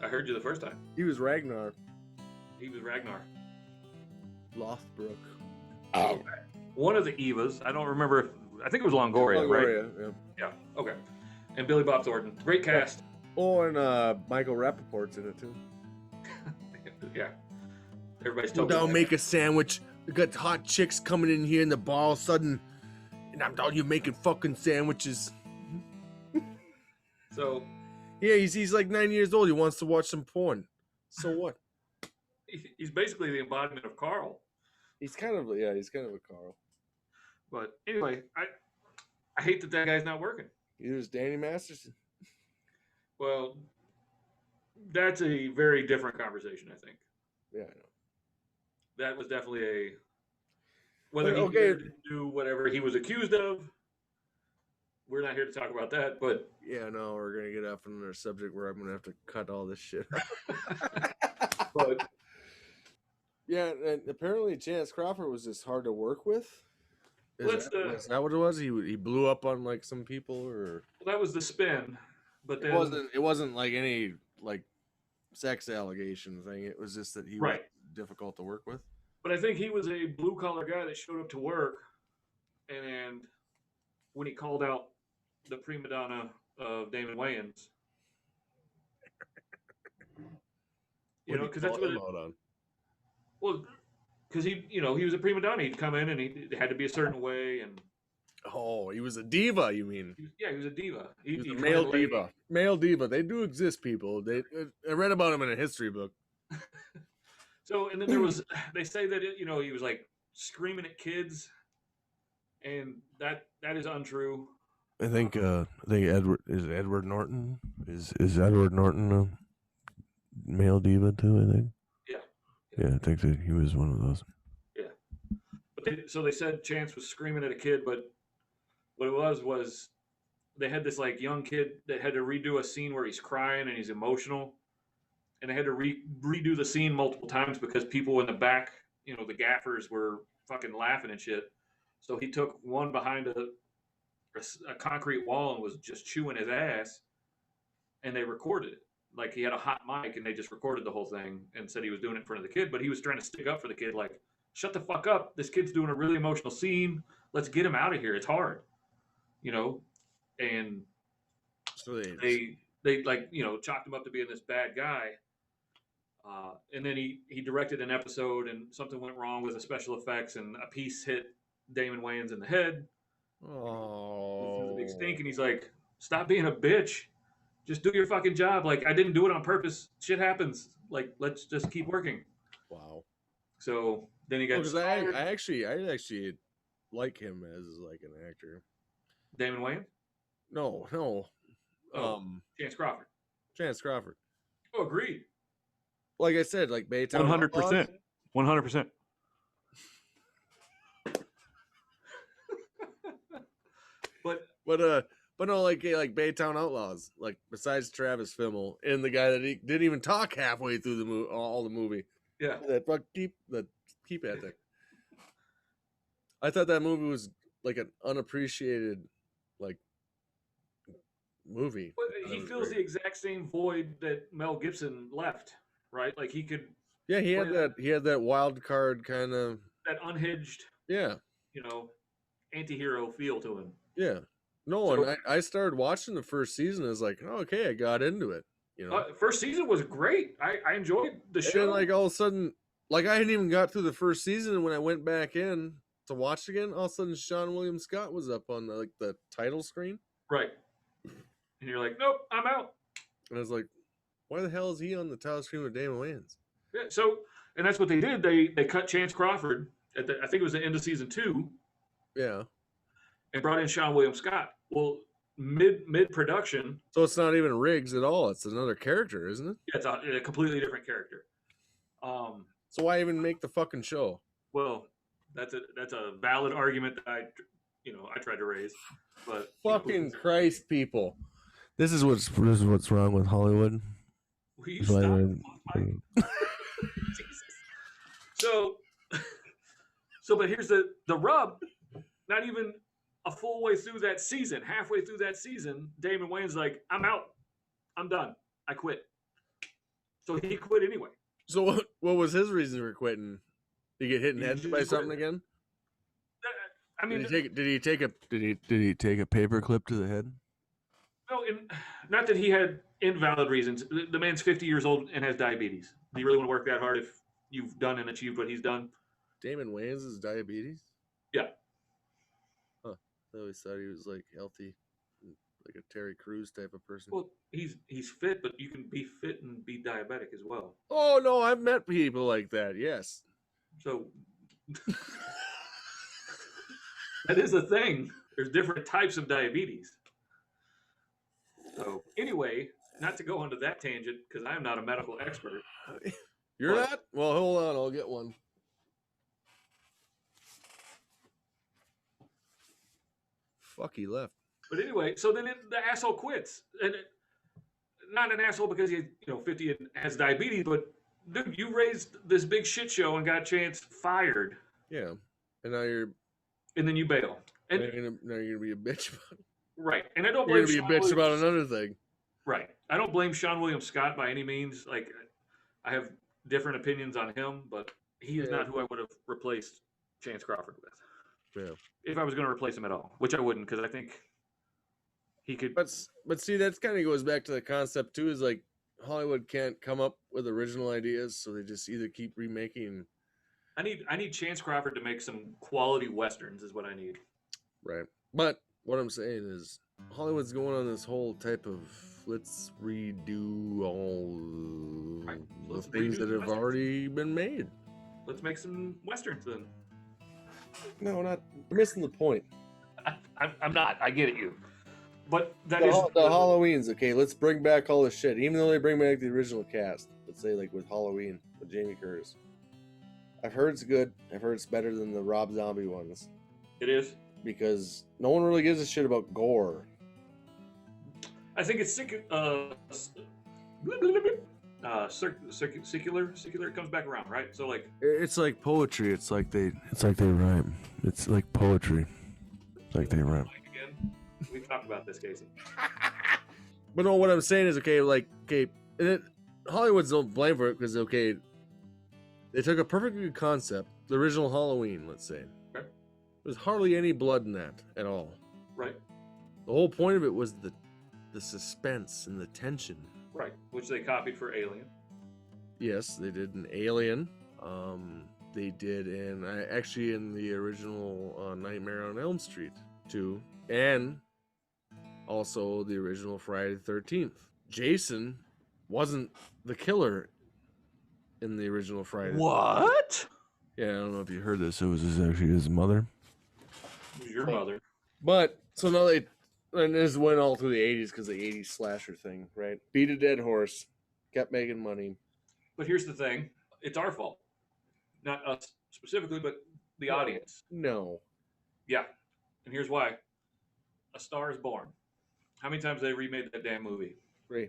I heard you the first time. He was Ragnar He was Ragnar. Lothbrok. Oh. One of the Evas, I don't remember if, I think it was Longoria, right? Yeah. Yeah, okay. And Billy Bob Thornton. Great cast. Oh, and Michael Rappaport's in it too. Yeah. Everybody's Go talking down, make a sandwich. We got hot chicks coming in here in the bar all of a sudden, and I'm down here making fucking sandwiches. So, Yeah, he's like 9 years old. He wants to watch some porn. So what? he's basically the embodiment of Carl. He's kind of a Carl. But anyway, I hate that guy's not working. Here's Danny Masterson. Well, that's a very different conversation, I think. Yeah, I know. That was definitely whether Well, he did do whatever he was accused of. We're not here to talk about that, but Yeah, no, we're gonna get off on another subject where I'm gonna have to cut all this shit. but Yeah, and apparently Chance Crawford was just hard to work with. Is that what it was? He blew up on like some people, or that was the spin. But then it wasn't like any like sex allegation thing. It was just that he was Right. difficult to work with. But I think he was a blue collar guy that showed up to work, and when he called out the prima donna of Damon Wayans, because that's what. Well, because he was a prima donna. He'd come in and he had to be a certain way, and Oh, he was a diva. You mean? he was a diva. He was a He'd male come in late. diva. Male diva. They do exist, people. I read about him in a history book. So, and then there was, they say that he was like screaming at kids, and that is untrue. I think Edward Norton is Edward Norton a male diva too? I think. Yeah, I think that he was one of those. Yeah, but so they said Chance was screaming at a kid, but what it was they had this like young kid that had to redo a scene where he's crying and he's emotional, and they had to redo the scene multiple times because people in the back, the gaffers were fucking laughing and shit. So he took one behind a concrete wall and was just chewing his ass, and they recorded it. Like he had a hot mic and they just recorded the whole thing and said he was doing it in front of the kid, but he was trying to stick up for the kid. Like, shut the fuck up. This kid's doing a really emotional scene. Let's get him out of here. It's hard, and So they like, chalked him up to being this bad guy. And then he directed an episode and something went wrong with the special effects and a piece hit Damon Wayans in the head. Oh, This is a big stink. And he's like, stop being a bitch. just do your fucking job. Like, I didn't do it on purpose. Shit happens. Like, let's just keep working. Wow. So then he got Because I actually like him as like an actor. Damon Wayans? No. Chance Crawford. Chance Crawford. Oh, agreed. Like I said, like Baytown. 100%. 100%. But no, like Baytown Outlaws, like besides Travis Fimmel and the guy that he didn't even talk halfway through the movie, all the movie. Yeah. That fuck keep at there. I thought that movie was like an unappreciated like movie. But he fills the exact same void that Mel Gibson left, right? Like he could. Yeah, he had that wild card kind of that unhinged. Yeah. You know, anti-hero feel to him. Yeah. No, so, and I started watching the first season. I was like, oh, okay, I got into it. You know, first season was great. I enjoyed the show. And then, like all of a sudden, like I hadn't even got through the first season, and when I went back in to watch again, all of a sudden Sean William Scott was up on the title screen. Right. And you're like, nope, I'm out. And I was like, why the hell is he on the title screen with Damon Wayans? Yeah. So, and that's what they did. They cut Chance Crawford at I think it was the end of season 2. Yeah. And brought in Sean William Scott. Well, mid production. So it's not even Riggs at all. It's another character, isn't it? Yeah, it's a completely different character. So why even make the fucking show? Well, that's a valid argument that I tried to raise, but fucking Christ, people. This is what's wrong with Hollywood. Will you stop? So, but here's the rub. Not even a full way through that season, halfway through that season, Damon Wayans like, I'm out. I'm done. I quit. So he quit anyway. So what was his reason for quitting? Did he get hit in the head by something again? I mean, did he take a paper clip to the head? No, not that he had invalid reasons. The man's 50 years old and has diabetes. Do you really want to work that hard if you've done and achieved what he's done? Damon Wayans is diabetes? Yeah. Huh. I always thought he was like healthy, like a Terry Crews type of person. Well, he's fit, but you can be fit and be diabetic as well. Oh no, I've met people like that. Yes. So that is a thing. There's different types of diabetes. So anyway, not to go onto that tangent because I'm not a medical expert. You're not? Well, hold on. I'll get one. Fuck, he left. But anyway, so then the asshole quits. And not an asshole because he's 50 and has diabetes, but dude, you raised this big shit show and got Chance fired. Yeah. And now you're... And then you bail. And now you're going to be a bitch about it. Right. And I don't blame You're going to be a bitch about another thing. Right. I don't blame Sean William Scott by any means. Like, I have different opinions on him, but he is not who I would have replaced Chance Crawford with. Yeah. If I was going to replace him at all, which I wouldn't, because I think he could. But see, that kind of goes back to the concept too. Is like Hollywood can't come up with original ideas, so they just either keep remaking. I need Chance Crawford to make some quality westerns. Is what I need. Right. But what I'm saying is, Hollywood's going on this whole type of let's redo all the things that have already been made. Let's make some westerns then. No, not. You're missing the point. I'm not. I get it, you. But that the is the Halloweens. Okay, let's bring back all the shit. Even though they bring back the original cast, let's say like with Halloween with Jamie Curtis. I've heard it's good. I've heard it's better than the Rob Zombie ones. It is because no one really gives a shit about gore. I think it's secular. It comes back around, right? So like it's like poetry. It's like they rhyme. It's like poetry. It's like they rhyme. Again, we've talked about this, Casey. But no, what I'm saying is Hollywood's don't blame for it because they took a perfectly good concept, the original Halloween, let's say. Okay. There's hardly any blood in that at all. Right. The whole point of it was the suspense and the tension. Right, which they copied for Alien. Yes, they did in Alien. They did in the original Nightmare on Elm Street too, and also the original Friday the 13th. Jason wasn't the killer in the original Friday. What? Yeah, I don't know if you heard this. It was actually his mother. Who's your mother? But so now and this went all through the 80s because the 80s slasher thing, right? Beat a dead horse, kept making money. But here's the thing: it's our fault, not us specifically, but the audience. No. Yeah, and here's why: A Star Is Born. How many times have they remade that damn movie? 3.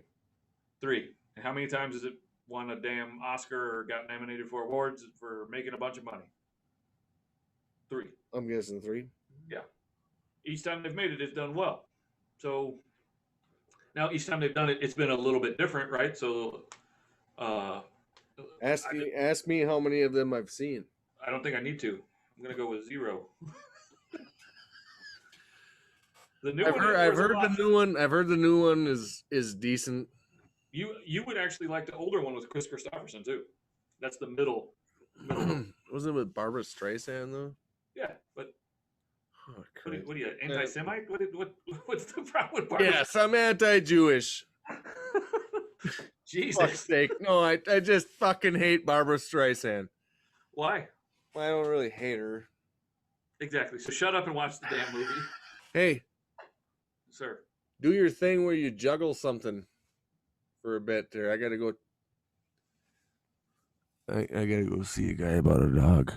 3. And how many times has it won a damn Oscar or got nominated for awards for making a bunch of money? 3. I'm guessing 3. Yeah. Each time they've made it, it's done well. So now each time they've done it, it's been a little bit different, right? So ask me how many of them I've seen. I don't think I need to. I'm gonna go with 0. The new one. I've heard the new one. I've heard the new one is decent. You would actually like the older one with Chris Christopherson too. That's the middle. Wasn't it with Barbara Streisand though? Yeah, but Oh, what are you, anti-Semite? What's the problem with Barbara? yes, I'm anti-Jewish. Jesus. Fuck's sake. No, I just fucking hate Barbara Streisand. Why? I don't really hate her. Exactly. So shut up and watch the damn movie. Hey, Sir. do your thing where you juggle something for a bit there. I gotta go. I gotta go see a guy about a dog.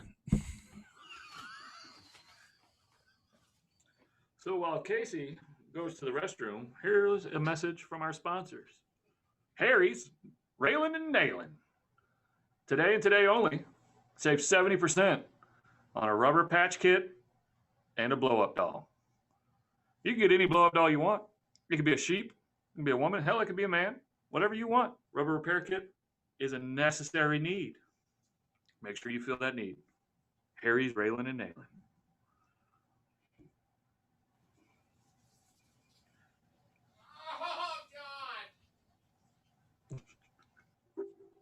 So while Casey goes to the restroom, here's a message from our sponsors. Harry's Railin' and Nailin'. Today and today only, save 70% on a rubber patch kit and a blow-up doll. You can get any blow-up doll you want. It could be a sheep, it can be a woman, hell, it could be a man. Whatever you want. Rubber repair kit is a necessary need. Make sure you feel that need. Harry's Railin' and Nailin'.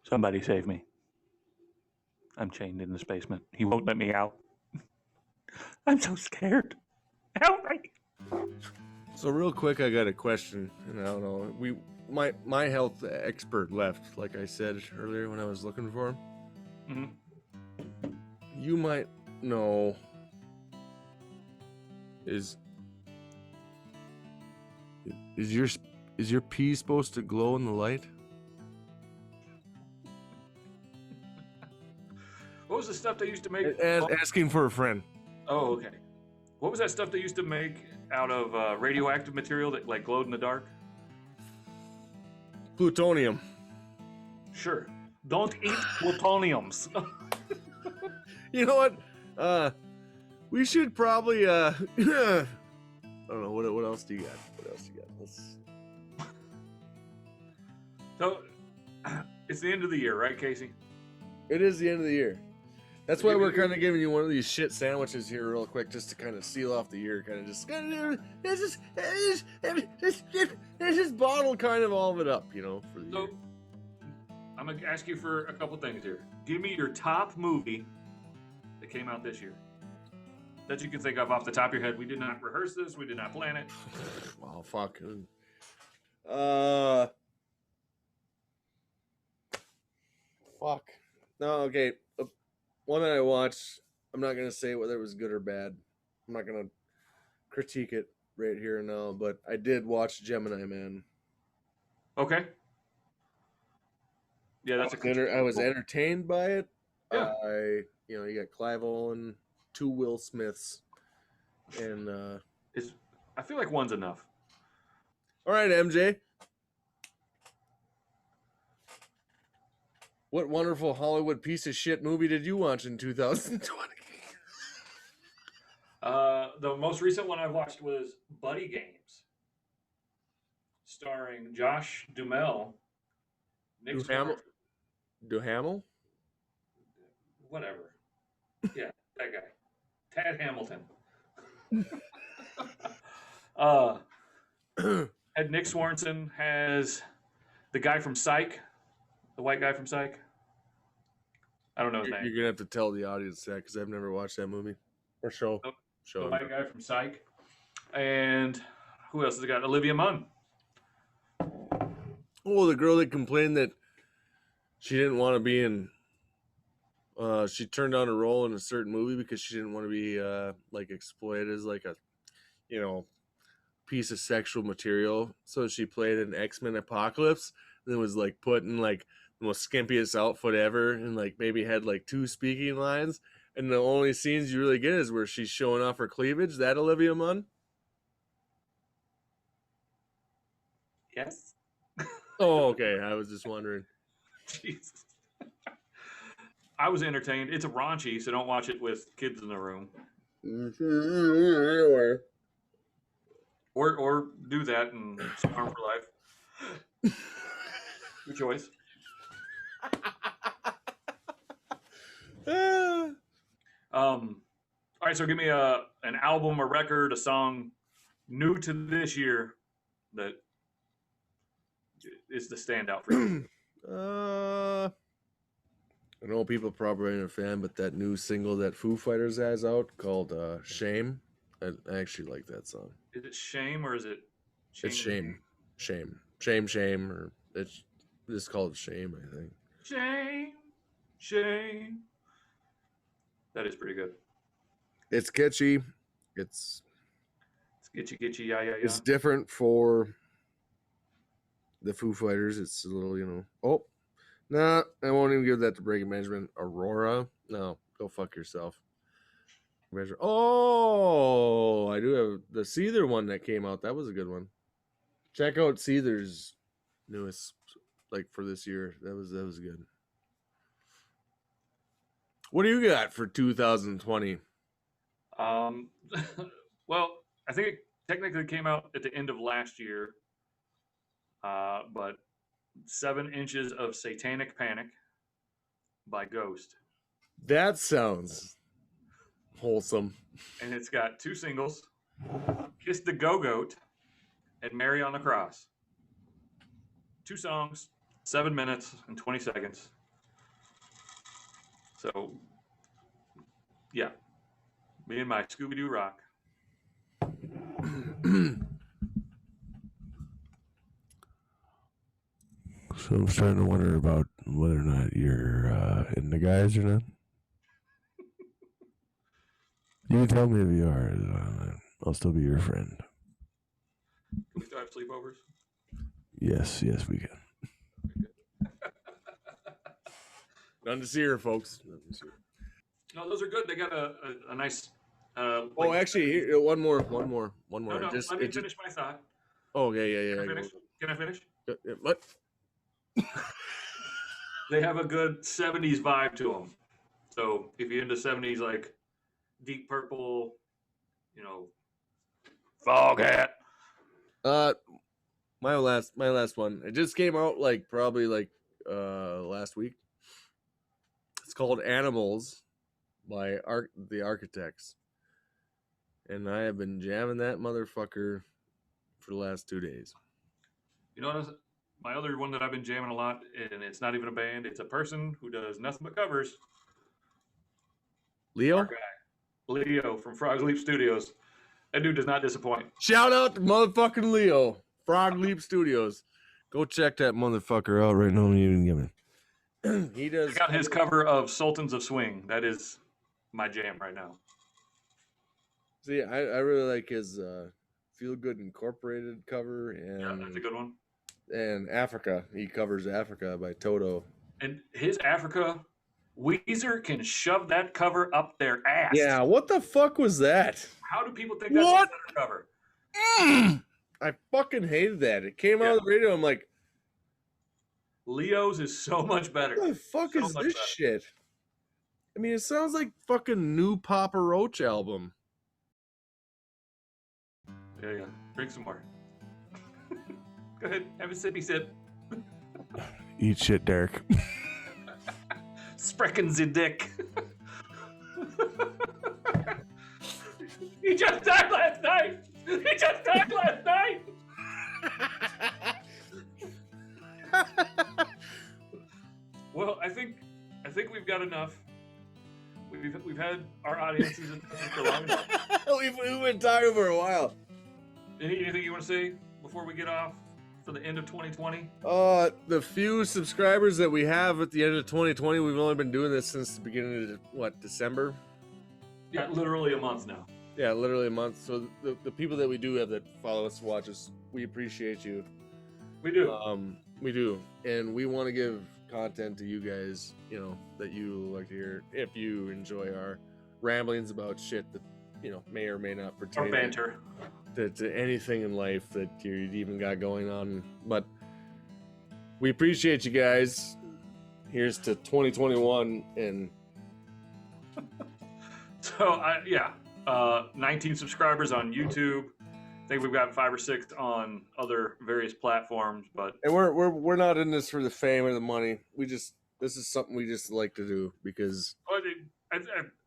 Somebody save me. I'm chained in this basement. He won't let me out. I'm so scared. Help me. So real quick, I got a question, and I don't know. My health expert left, like I said earlier when I was looking for him. Mm-hmm. You might know. Is your pee supposed to glow in the light? What was the stuff they used to make? Asking for a friend. Oh, okay. What was that stuff they used to make out of radioactive material that like glowed in the dark? Plutonium. Sure. Don't eat plutoniums. You know what? We should probably I don't know, what else do you got? Let's... So it's the end of the year, right, Casey? It is the end of the year. That's why we're kind of giving you one of these shit sandwiches here real quick, just to kind of seal off the year, just bottle kind of all of it up, you know, for the year. I'm going to ask you for a couple things here. Give me your top movie that came out this year that you can think of off the top of your head. We did not rehearse this. We did not plan it. Well, fuck. Fuck. No, okay. One that I watched, I'm not going to say whether it was good or bad. I'm not going to critique it right here and now, but I did watch Gemini Man. Okay. Yeah, that's I was entertained by it. Yeah. You got Clive Owen, 2 Will Smiths, and I feel like one's enough. all right, MJ. What wonderful Hollywood piece of shit movie did you watch in 2020? The most recent one I watched was Buddy Games, starring Josh Duhamel, Nick Swartzen. Duhamel? Whatever. Yeah, that guy. Tad Hamilton. Had Nick Swartzen, has the guy from Psych, the white guy from Psych. I don't know his name. You're gonna have to tell the audience that because I've never watched that movie or show. The white guy from Psych. And who else has it got? Olivia Munn. Oh, the girl that complained that she didn't want to be in. She turned down a role in a certain movie because she didn't want to be like exploited as like a, piece of sexual material. So she played in X-Men Apocalypse and was like put in like the most skimpiest outfit ever and like maybe had like 2 speaking lines. And the only scenes you really get is where she's showing off her cleavage. That Olivia Munn? Yes. Oh, okay. I was just wondering. Jesus. I was entertained. It's a raunchy, so don't watch it with kids in the room. Or do that and scarm for life. Your choice. All right, so give me an album, a record, a song new to this year that is the standout for you. I know people probably aren't a fan, but that new single that Foo Fighters has out called Shame, I actually like that song. Is it Shame or is it Shame? It's Shame, or it's just called Shame, I think. Shame. That is pretty good. It's catchy. It's Skitchy, yeah. It's different for the Foo Fighters. It's a little, Oh, nah, I won't even give that to Breaking Benjamin. Aurora? No, go fuck yourself. Oh, I do have the Seether one that came out. That was a good one. Check out Seether's newest, like for this year. That was good. What do you got for 2020? Well, I think it technically came out at the end of last year. But 7 Inches of Satanic Panic by Ghost. That sounds wholesome. And it's got 2 singles, Kiss the Go-Goat and Mary on the Cross. 2 songs, 7 minutes and 20 seconds. So, yeah, me and my Scooby-Doo rock. So I'm starting to wonder about whether or not you're into guys or not. You can tell me if you are. I'll still be your friend. Can we still have sleepovers? Yes, we can. None to see here, folks. No, those are good. They got a nice. Oh, actually, here, one more. No, let me finish my thought. Oh, yeah. Can I finish? What? They have a good 70s vibe to them. So if you're into 70s, like Deep Purple, Foghat. My last one. It just came out probably last week. It's called Animals by the Architects. And I have been jamming that motherfucker for the last 2 days. You know, my other one that I've been jamming a lot, and it's not even a band, it's a person who does nothing but covers. Leo? Our guy, Leo from Frog Leap Studios. That dude does not disappoint. Shout out to motherfucking Leo. Frog Leap Studios. Go check that motherfucker out right now. He does. Check out his cover of Sultans of Swing. That is my jam right now. See, I really like his Feel Good Incorporated cover, and Yeah, that's a good one. And Africa. He covers Africa by Toto. And his Africa, Weezer can shove that cover up their ass. Yeah, what the fuck was that? How do people think that's a better cover? I fucking hated that. It came out of the radio. I'm like, Leo's is so much better. what the fuck is this shit? I mean, it sounds like fucking new Papa Roach album. Yeah. Drink some more. Go ahead, have a sippy sip. Eat shit, Derek. Sprechen the dick. He just died last night. Well, I think we've got enough. We've had our audience's attention for long enough. We've been talking for a while. Anything you want to say before we get off? for the end of 2020? The few subscribers that we have at the end of 2020, we've only been doing this since the beginning of December? Yeah, literally a month now. Yeah, literally a month. So the people that we do have that follow us, watch us, we appreciate you. We do. We do, and we want to give content to you guys, you know, that you like to hear. If you enjoy our ramblings about shit that, you know, may or may not Our pertain banter. to anything in life that you even got going on. But we appreciate you guys. Here's to 2021 and So, 19 subscribers on YouTube. I think we've got 5 or 6 on other various platforms, but and we're not in this for the fame or the money. This is something we just like to do because I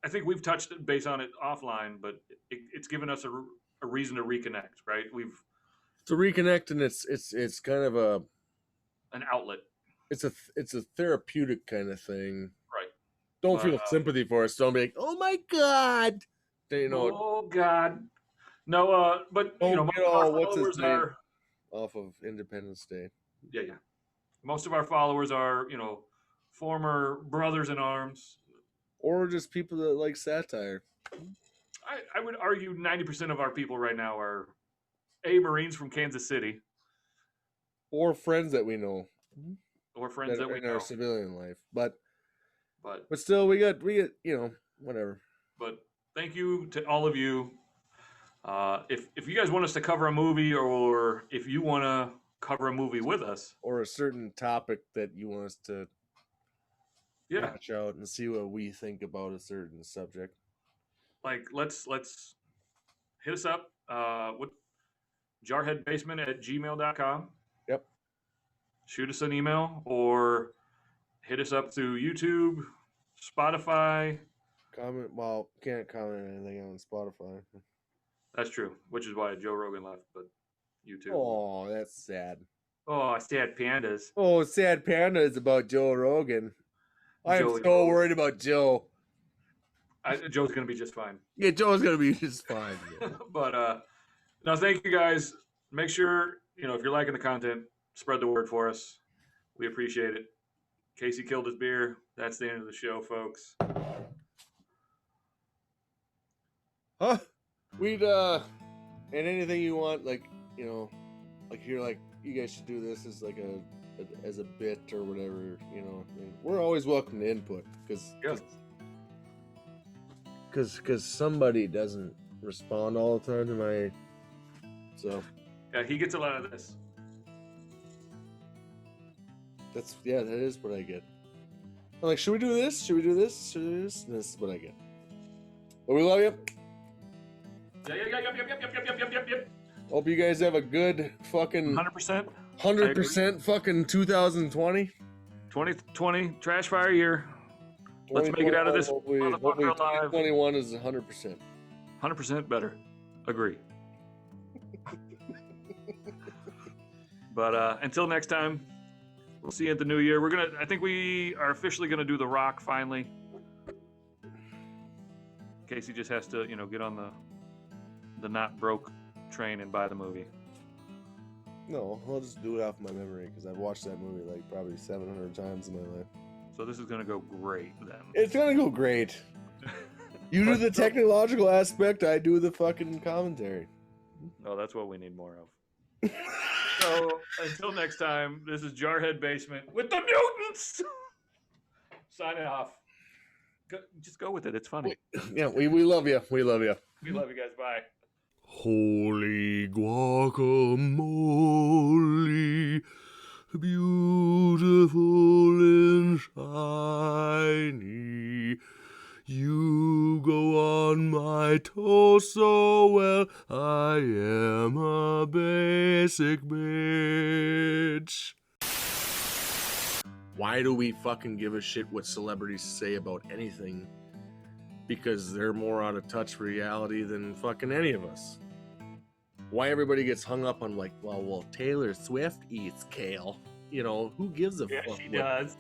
think we've touched base on it offline, but it's given us a reason to reconnect, right? to reconnect, and it's kind of an outlet. it's a therapeutic kind of thing. Right. Don't feel sympathy for us. Don't be like, oh my god, you know. Oh god. No, but Don't you know, most get of our all what's his followers name are off of Independence Day. yeah. Most of our followers are, you know, former brothers in arms. Or just people that like satire. I would argue 90% of our people right now are Marines from Kansas City. Or friends that we know. Or friends that we in know. our civilian life. But But still we get you know, whatever. But thank you to all of you. If you guys want us to cover a movie, or if you want to cover a movie with us, Or a certain topic that you want us to watch out and see what we think about a certain subject. like let's hit us up. With jarheadbasement@gmail.com. Yep. Shoot us an email or hit us up through YouTube, Spotify. Can't comment on anything on Spotify. That's true, which is why Joe Rogan left, but YouTube. Oh, that's sad. Oh, sad pandas. Oh, Sad Panda is about Joe Rogan. I am Joey so Rogan. worried about Joe. Joe's gonna be just fine. Yeah, Joe's gonna be just fine. But no, thank you guys. Make sure, you know, if you're liking the content, spread the word for us. We appreciate it. Casey killed his beer. That's the end of the show, folks. Huh? We'd and anything you want, like, you know, like you're like, you guys should do this as like as a bit or whatever, you know. And we're always welcome to input because somebody doesn't respond all the time to my. So Yeah, he gets a lot of this. that is what I get. I'm like, should we do this? Should we do this? Should we do this? And this is what I get. But we love you. Yep. Hope you guys have a good fucking 100%. 100% fucking 2020. 2020 trash fire year. Let's make it out of this Hopefully motherfucker alive. 2021 is 100%. 100% better. Agree. But until next time, we'll see you at the new year. I think we are officially gonna do The Rock finally. Casey just has to, you know, get on the not broke train and buy the movie. No, I'll just do it off my memory because I've watched that movie like probably 700 times in my life. So this is gonna go great then. It's gonna go great. You do the technological aspect, I do the fucking commentary. Oh, that's what we need more of. So until next time, this is Jarhead Basement with the Mutants. Signing off. Just go with it. It's funny. Yeah, we love you. We love you. We love you guys. Bye. Holy guacamole, beautiful and shiny. You go on my toes so well, I am a basic bitch. Why do we fucking give a shit what celebrities say about anything? Because they're more out of touch with reality than fucking any of us. Why everybody gets hung up on like, well, Taylor Swift eats kale. You know, who gives a fuck? Yeah, she does.